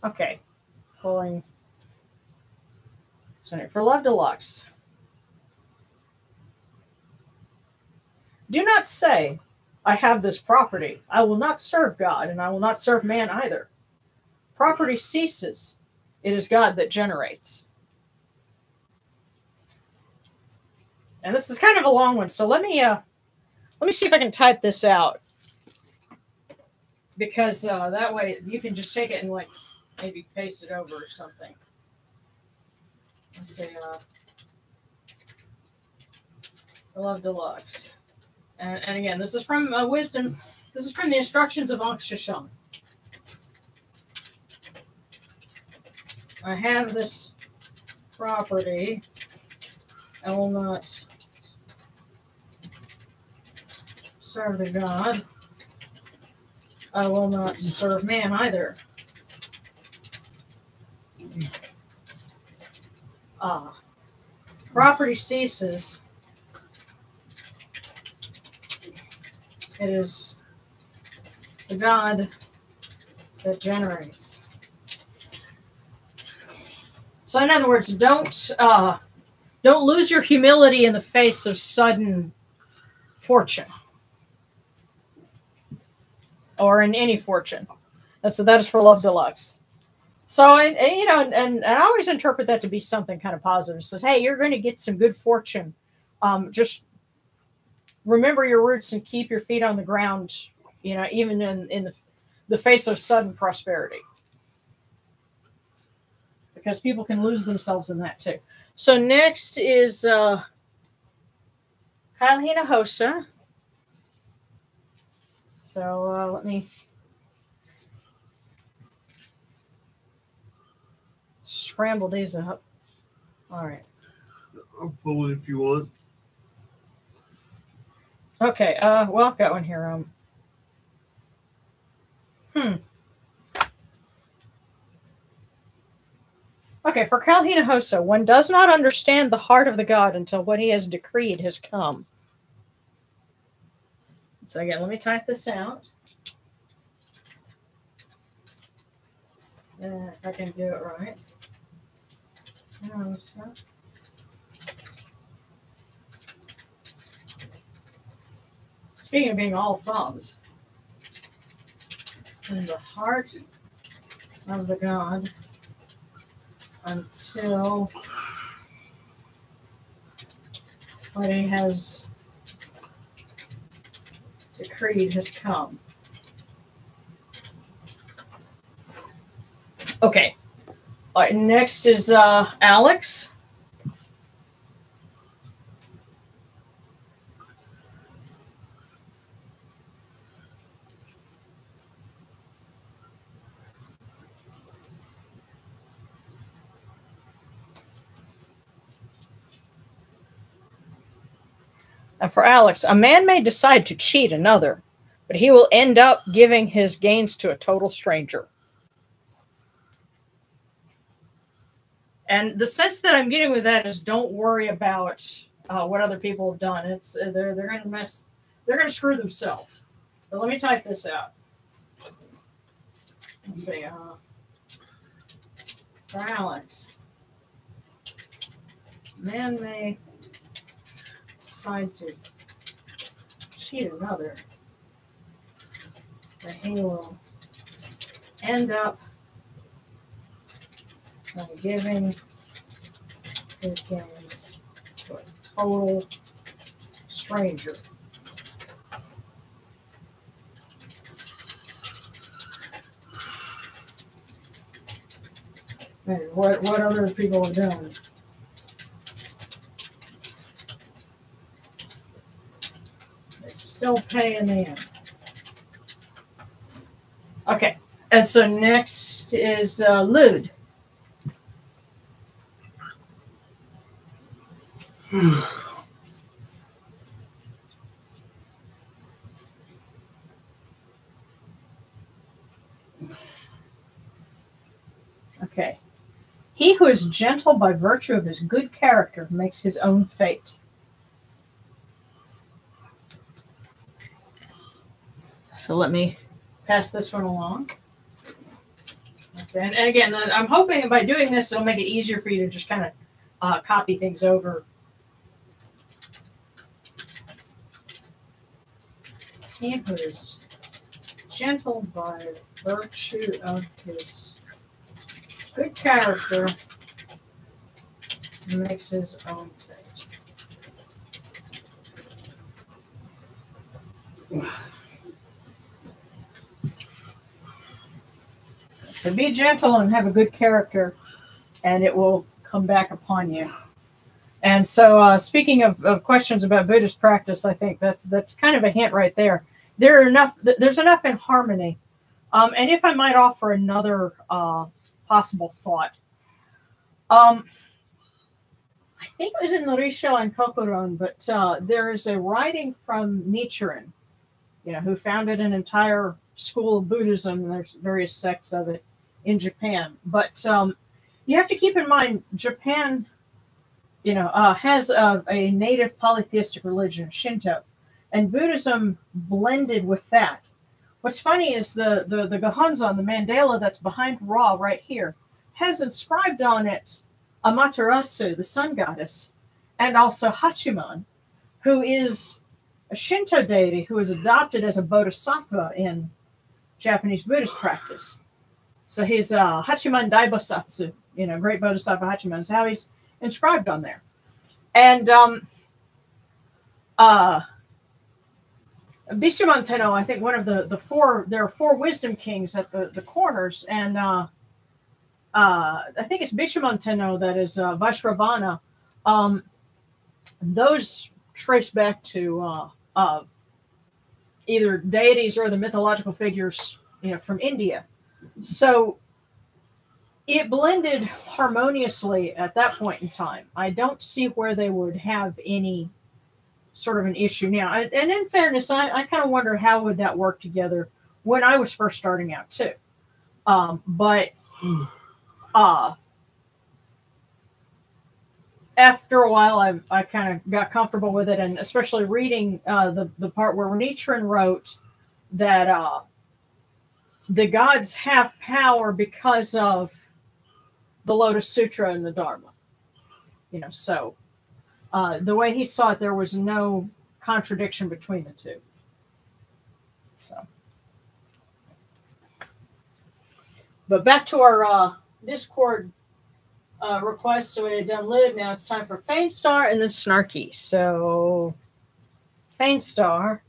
okay, pulling so for Love Deluxe. Do not say, I have this property. I will not serve God, and I will not serve man either. Property ceases. It is God that generates. And this is kind of a long one, so let me see if I can type this out, because that way you can just take it and like maybe paste it over or something. Let's see. Love Deluxe. And again, this is from Wisdom. This is from the instructions of Ankh Shisham. I have this property. I will not serve the God. I will not serve man either. Property ceases. It is the God that generates. So in other words, don't lose your humility in the face of sudden fortune, or in any fortune. That is for Love Deluxe. So, and I always interpret that to be something kind of positive. It says, hey, you're going to get some good fortune. Just remember your roots and keep your feet on the ground, even in the face of sudden prosperity. Because people can lose themselves in that too. So next is Kyle Hinojosa. So let me scramble these up. All right. I'll pull it if you want. Okay. Well, I've got one here. Okay, for Kyle Hinojosa, one does not understand the heart of the God until what he has decreed has come. So again, let me type this out. If I can do it right. Speaking of being all thumbs, in the heart of the God until what he has decreed has come. Okay. All right, next is Alex. And for Alex, a man may decide to cheat another, but he will end up giving his gains to a total stranger. And the sense that I'm getting with that is, don't worry about what other people have done. It's they're going to mess. They're going to screw themselves. But let me type this out. Let's see. For Alex, man may decide to cheat another, but he will end up giving his gains to a total stranger. And what other people have done. They still pay in the end. Okay, and so next is Lud. Okay. He who is gentle by virtue of his good character makes his own fate. So let me pass this one along. And again, I'm hoping that by doing this, it'll make it easier for you to just kind of copy things over. He who is gentle by virtue of his good character makes his own fate. So be gentle and have a good character, and it will come back upon you. And so, speaking of questions about Buddhist practice, I think that's kind of a hint right there. There's enough in harmony. And if I might offer another possible thought, I think it was in the Risho and Kokuron, but there is a writing from Nichiren, who founded an entire school of Buddhism, and there's various sects of it in Japan. But you have to keep in mind, Japan, has a native polytheistic religion, Shinto, and Buddhism blended with that. What's funny is the Gohonzon, the mandala that's behind Ra right here, has inscribed on it Amaterasu, the sun goddess, and also Hachiman, who is a Shinto deity who is adopted as a bodhisattva in Japanese Buddhist practice. So he's Hachiman Daibosatsu, great bodhisattva Hachiman is how he's inscribed on there. And Bishamon Tenno, I think one of the four, there are four wisdom kings at the corners, and I think it's Bishamon Tenno that is Vaishravana. Those trace back to either deities or the mythological figures, from India. So it blended harmoniously at that point in time. I don't see where they would have any sort of an issue now. And in fairness, I kind of wonder how would that work together when I was first starting out too. But after a while, I kind of got comfortable with it, and especially reading the part where Nichiren wrote that the gods have power because of the Lotus Sutra and the Dharma. So the way he saw it, there was no contradiction between the two. So, but back to our Discord request. So we had done Lid. Now it's time for Feinstar and then Snarky. So, Feinstar.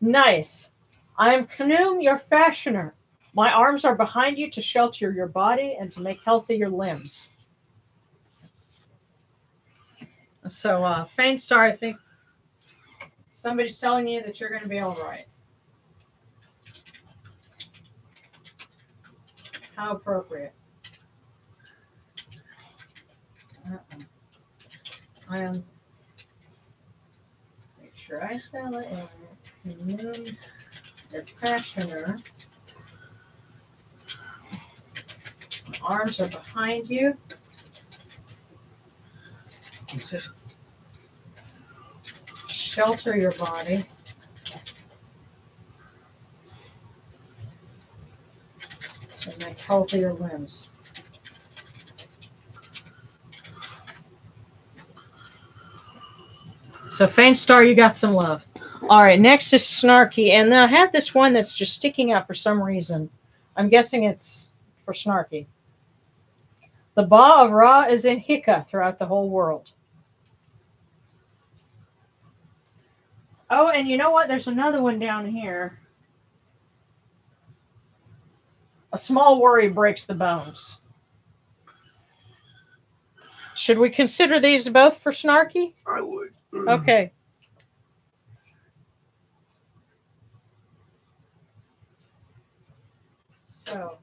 Nice. I am Khnum, your fashioner. My arms are behind you to shelter your body and to make healthy your limbs. So, Feinstar, I think somebody's telling you that you're going to be all right. How appropriate. I am. Make sure I spell it. Khnum, your fashioner. My arms are behind you. To shelter your body. To make healthier limbs. So Feinstar, you got some love. All right, next is Snarky. And then I have this one that's just sticking out for some reason. I'm guessing it's for Snarky. The Ba of Ra is in Hika throughout the whole world. Oh, and you know what? There's another one down here. A small worry breaks the bones. Should we consider these both for snarky? I would. Okay. So,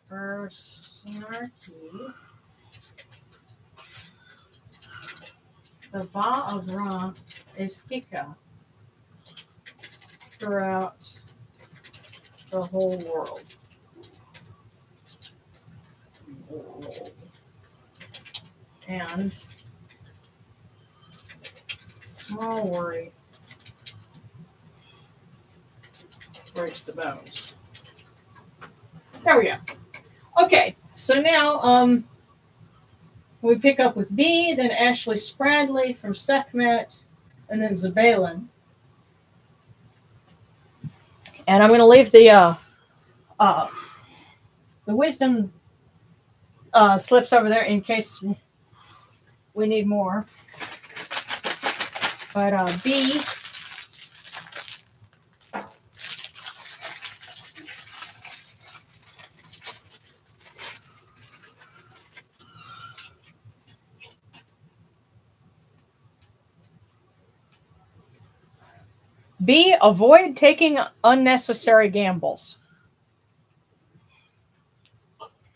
for snarky, the va of Ra is Hika throughout the whole world. And small worry breaks the bones. There we go. Okay, so now we pick up with B, then Ashley Spradley from Sekhmet, and then Zabalin. And I'm going to leave the wisdom slips over there in case we need more. But B. B, avoid taking unnecessary gambles.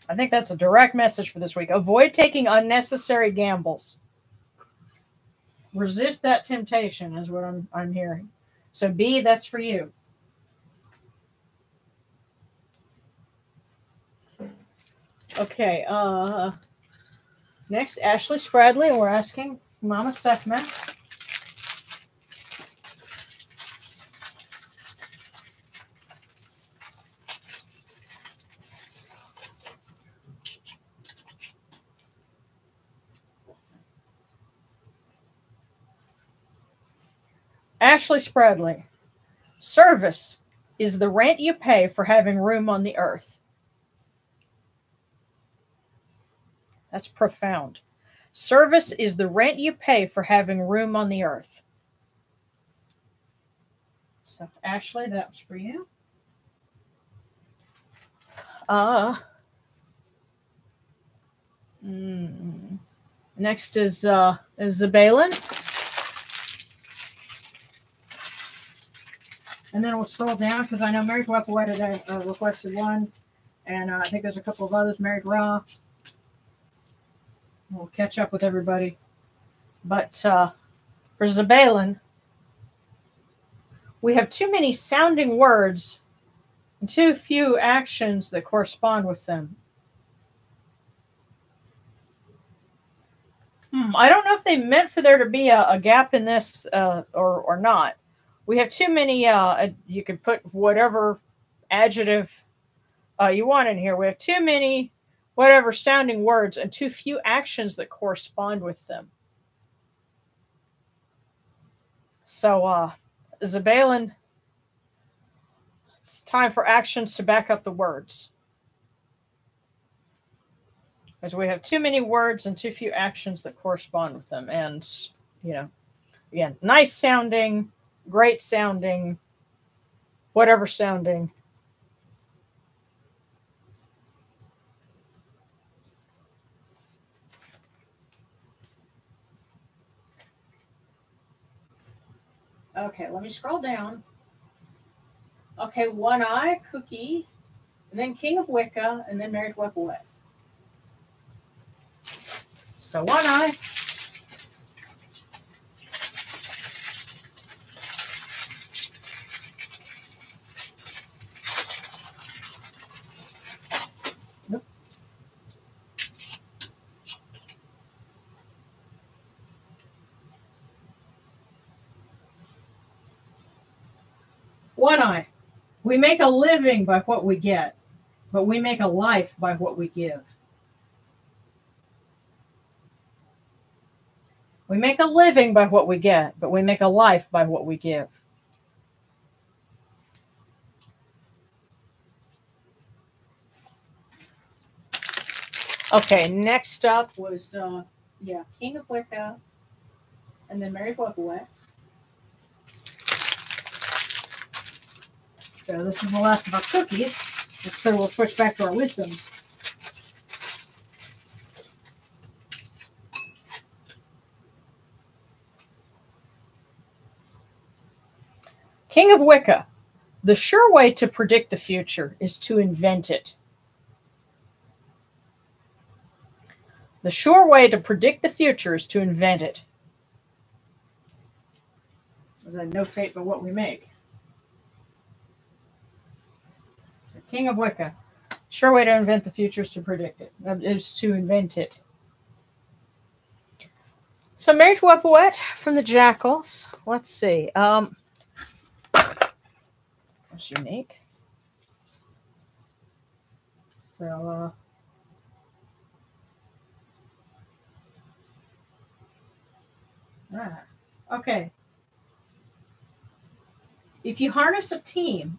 I think that's a direct message for this week. Avoid taking unnecessary gambles. Resist that temptation is what I'm hearing. So B, that's for you. Okay. Next, Ashley Spradley, and we're asking Mama Sekhmet. Ashley Spradley, service is the rent you pay for having room on the earth. That's profound. Service is the rent you pay for having room on the earth. So, Ashley, that was for you. Next is Zabalin. And then we'll scroll down because I know Married Wepawet requested one. And I think there's a couple of others. Married Ra. We'll catch up with everybody. But for Zabalin, we have too many sounding words and too few actions that correspond with them. I don't know if they meant for there to be a gap in this or not. We have too many, you could put whatever adjective you want in here. We have too many whatever sounding words and too few actions that correspond with them. So, Zabalin, it's time for actions to back up the words. Because we have too many words and too few actions that correspond with them. And, you know, again, nice sounding, great sounding, whatever sounding. Okay, let me scroll down. Okay, One Eye, Cookie, and then King of Wicca, and then Married Wepawet. So One Eye. One Eye. We make a living by what we get, but we make a life by what we give. We make a living by what we get, but we make a life by what we give. Okay, next up was, King of Wicca, and then Married Wepawet. So this is the last of our cookies. So we'll switch back to our wisdom. King of Wicca. The sure way to predict the future is to invent it. The sure way to predict the future is to invent it. There's no fate but what we make. It's the King of Wicca. Sure way to invent the future is to predict it. Is to invent it. So Mary Wepawet from the Jackals. Let's see. That's unique. So, okay. If you harness a team,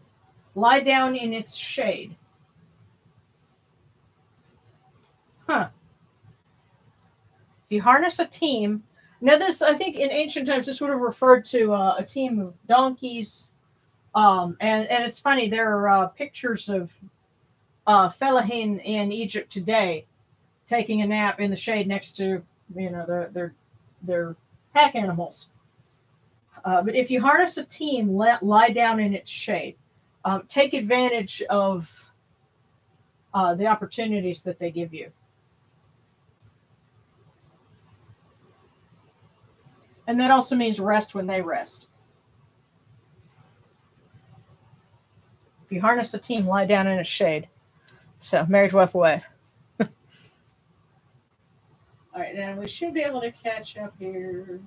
lie down in its shade. Huh. If you harness a team, now this, I think in ancient times, this would have referred to a team of donkeys. And it's funny, there are pictures of fellahin in Egypt today taking a nap in the shade next to, their pack animals. But if you harness a team, lie down in its shade. Take advantage of the opportunities that they give you. And that also means rest when they rest. If you harness a team, lie down in its shade. So, Mary Wepawet. All right, now we should be able to catch up here.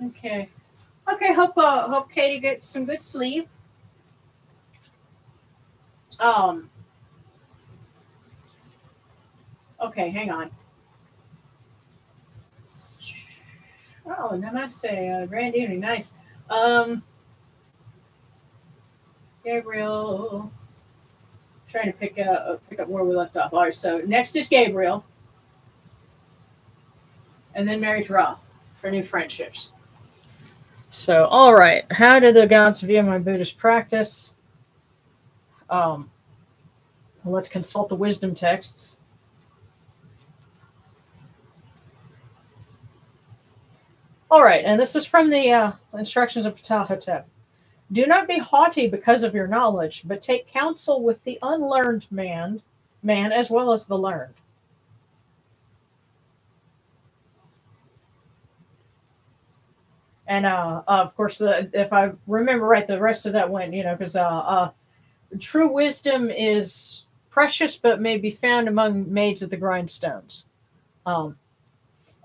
Okay. Okay, hope Katie gets some good sleep. Okay, hang on. Oh, namaste. Grand evening. Nice. Gabriel. Trying to pick up where we left off. All right, so next is Gabriel. And then Mary Ra for new friendships. So, all right. How do the gods view my Buddhist practice? Let's consult the wisdom texts. All right, and this is from the instructions of Ptahhotep. Do not be haughty because of your knowledge, but take counsel with the unlearned man as well as the learned. And of course, if I remember right, the rest of that went, because true wisdom is precious, but may be found among maids at the grindstones.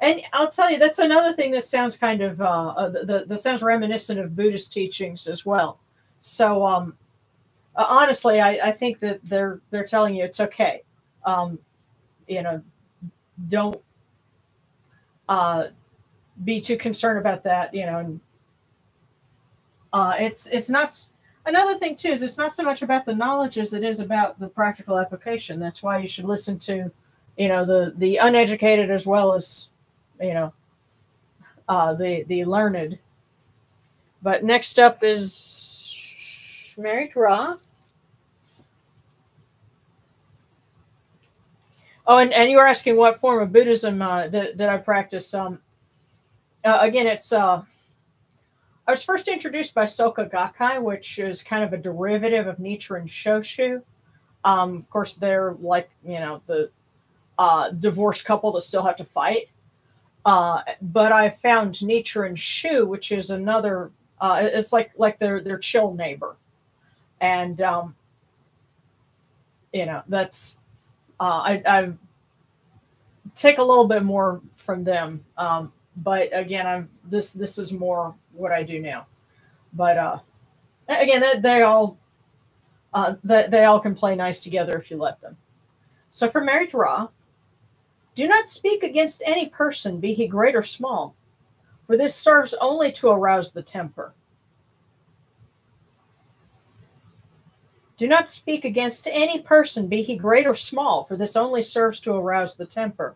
And I'll tell you, that's another thing that sounds kind of that sounds reminiscent of Buddhist teachings as well. So honestly, I think that they're telling you it's okay. Don't be too concerned about that. And it's not. Another thing too is it's not so much about the knowledge as it is about the practical application. That's why you should listen to, the uneducated as well as, the learned. But next up is Mary Ra. Oh, and you were asking what form of Buddhism did I practice? Again, it's I was first introduced by Soka Gakkai, which is kind of a derivative of Nichiren Shoshu. Of course, they're like, the divorced couple that still have to fight. But I found Nichiren Shu, which is another, it's like their chill neighbor. And, that's, I take a little bit more from them. But again, this is more what I do now. But again, they all can play nice together if you let them. So for Mary Ra, do not speak against any person, be he great or small, for this serves only to arouse the temper. Do not speak against any person, be he great or small, for this only serves to arouse the temper.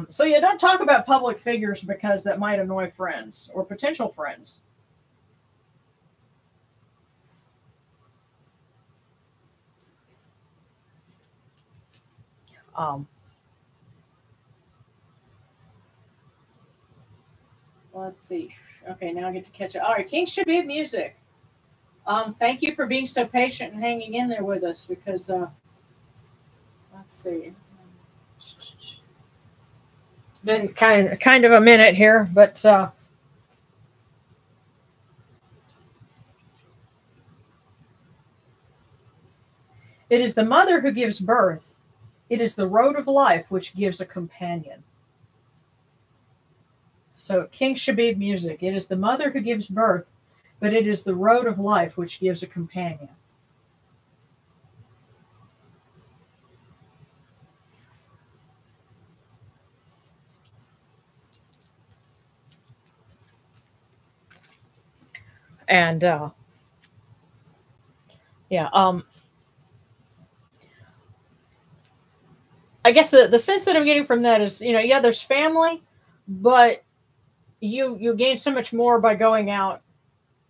So you don't talk about public figures because that might annoy friends or potential friends. Let's see. Okay, now I get to catch it. All right, King Shabib music. Thank you for being so patient and hanging in there with us because, let's see. It's been kind of a minute here, but it is the mother who gives birth. It is the road of life which gives a companion. So King Shabib music. It is the mother who gives birth, but it is the road of life which gives a companion. And I guess the sense that I'm getting from that is, yeah, there's family, but you gain so much more by going out,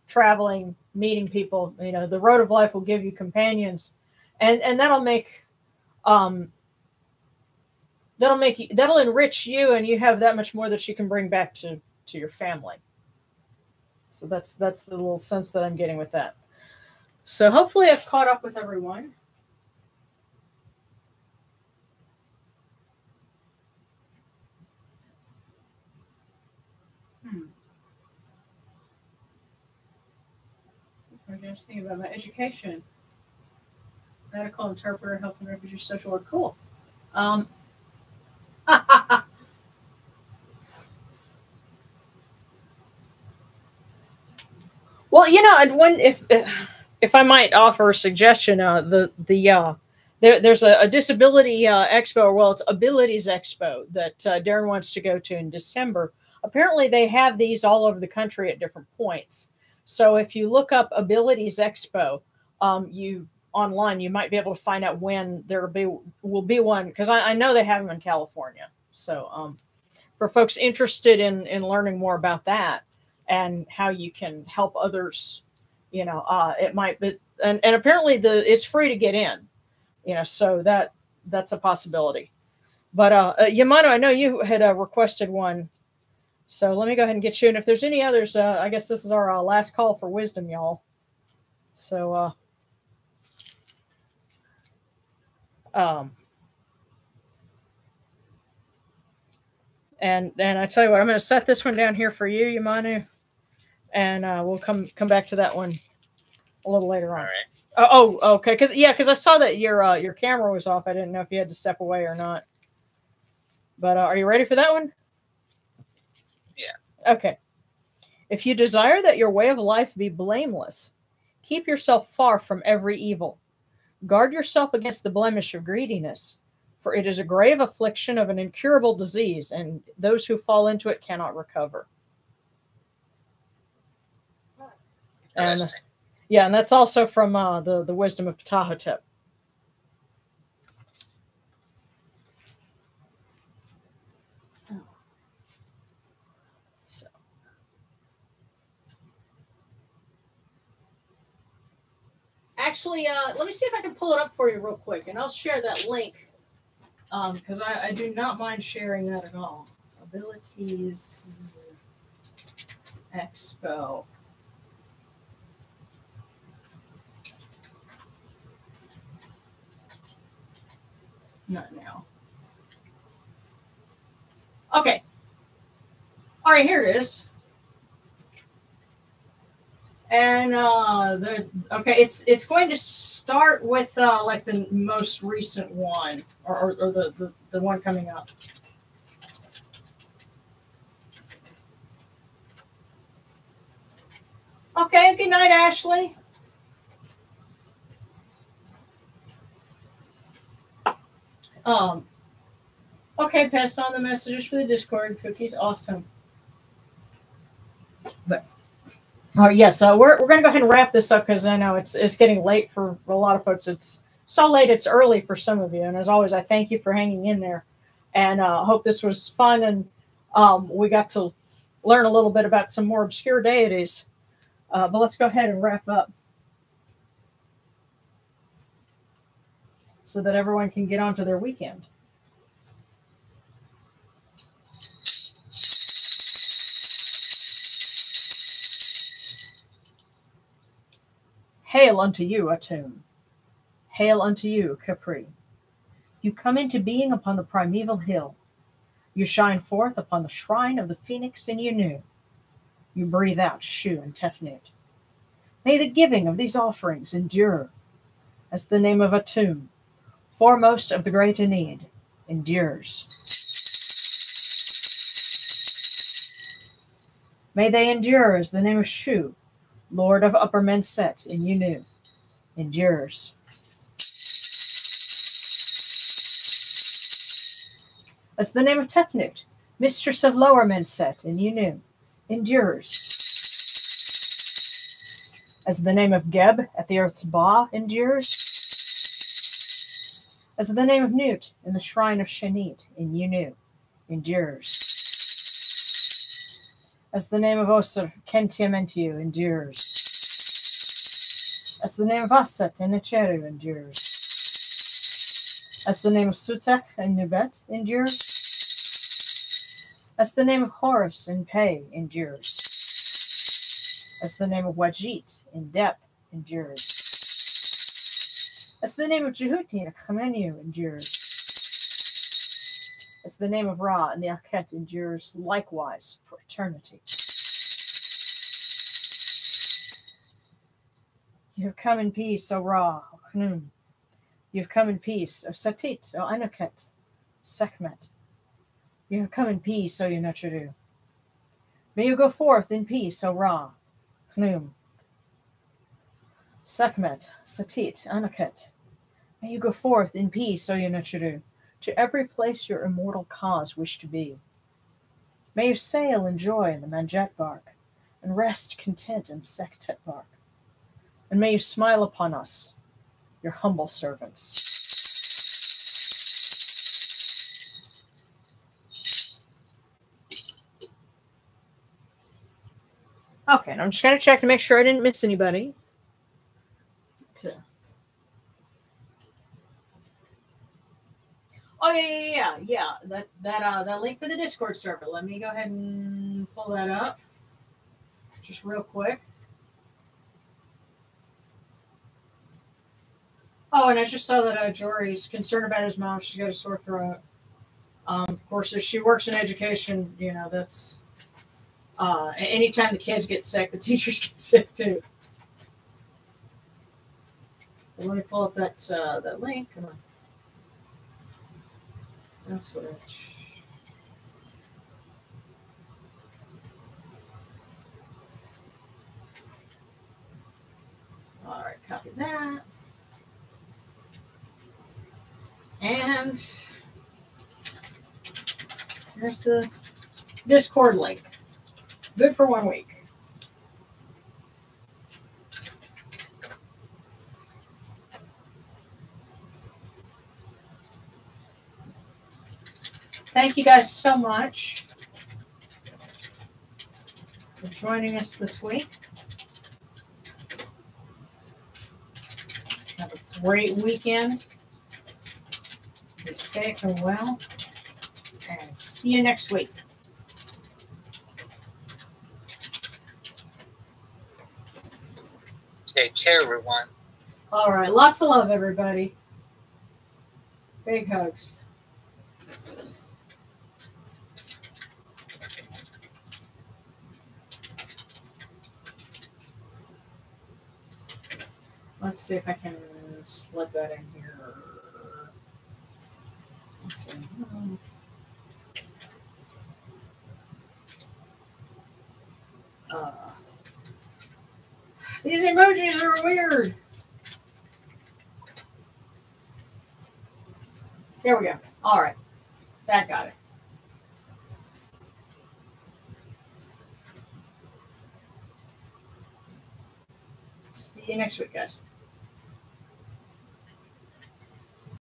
traveling, meeting people. The road of life will give you companions, and that'll enrich you, and you have that much more that you can bring back to your family. So that's the little sense that I'm getting with that. So hopefully I've caught up with everyone. I'm just thinking about my education. Medical interpreter, helping refugees, social work. Cool. Well, and if I might offer a suggestion, there's a disability expo, or well, it's Abilities Expo that Darren wants to go to in December. Apparently, they have these all over the country at different points. So if you look up Abilities Expo, online, you might be able to find out when will be one, because I know they have them in California. So for folks interested in learning more about that and how you can help others, it might be, and apparently it's free to get in, so that's a possibility. But Yamano, I know you had requested one, so let me go ahead and get you. And if there's any others, I guess this is our last call for wisdom, y'all. So and I tell you what, I'm going to set this one down here for you, Yamanu, and we'll come back to that one a little later on. All right. Okay, because I saw that your camera was off. I didn't know if you had to step away or not. But are you ready for that one? Yeah. Okay. If you desire that your way of life be blameless, keep yourself far from every evil. Guard yourself against the blemish of greediness, for it is a grave affliction of an incurable disease, and those who fall into it cannot recover. And and that's also from the Wisdom of Ptahhotep. Actually, let me see if I can pull it up for you real quick, and I'll share that link, because I do not mind sharing that at all. Abilities Expo. Not now. Okay. All right, here it is. And it's going to start with like the most recent one, or the one coming up. Okay, good night, Ashley. Okay, passed on the messages for the Discord cookies. Awesome. But Oh yes, we're going to go ahead and wrap this up because I know it's getting late for a lot of folks. It's so late, it's early for some of you. And as always, I thank you for hanging in there, and hope this was fun and we got to learn a little bit about some more obscure deities. But let's go ahead and wrap up so that everyone can get on to their weekend. Hail unto you, Atum. Hail unto you, Capri. You come into being upon the primeval hill. You shine forth upon the shrine of the phoenix in Yunu. You breathe out Shu and Tefnut. May the giving of these offerings endure, as the name of Atum, foremost of the great Aeneid, endures. May they endure as the name of Shu, Lord of Upper Menset in Yunu, endures. As the name of Tefnut, Mistress of Lower Menset in Yunu, endures. As the name of Geb at the Earth's Ba endures. As the name of Nut in the Shrine of Shanit in Yunu endures. As the name of Osir, Kentiamentiu, endures. As the name of Aset in Echeru endures. As the name of Sutek in Nubet endures. As the name of Horus in Pe endures. As the name of Wajit in Dep endures. As the name of Jehuti in Khmenu endures. As the name of Ra in the Akhet endures likewise for eternity. You have come in peace, O Ra, O Khnum. You have come in peace, O Satit, O Anuket, Sekhmet. You have come in peace, O Yunachiru. May you go forth in peace, O Ra, Khnum, Sekhmet, Satit, Anuket. May you go forth in peace, O Yunachiru, to every place your immortal cause wish to be. May you sail in joy in the Manjet bark, and rest content in Sektet bark. And may you smile upon us, your humble servants. Okay, and I'm just going to check to make sure I didn't miss anybody. Oh yeah. That link for the Discord server. Let me go ahead and pull that up, just real quick. Oh, and I just saw that Jory's concerned about his mom. She's got a sore throat. Of course, if she works in education, that's anytime the kids get sick, the teachers get sick too. Let me pull up that link. Come on. That's what all right, copy that. And there's the Discord link. Good for 1 week. Thank you guys so much for joining us this week. Have a great weekend. Be safe and well. And see you next week. Take care, everyone. All right. Lots of love, everybody. Big hugs. Let's see if I can slip that in here. Let's see. These emojis are weird. There we go. All right. That got it. next week, guys.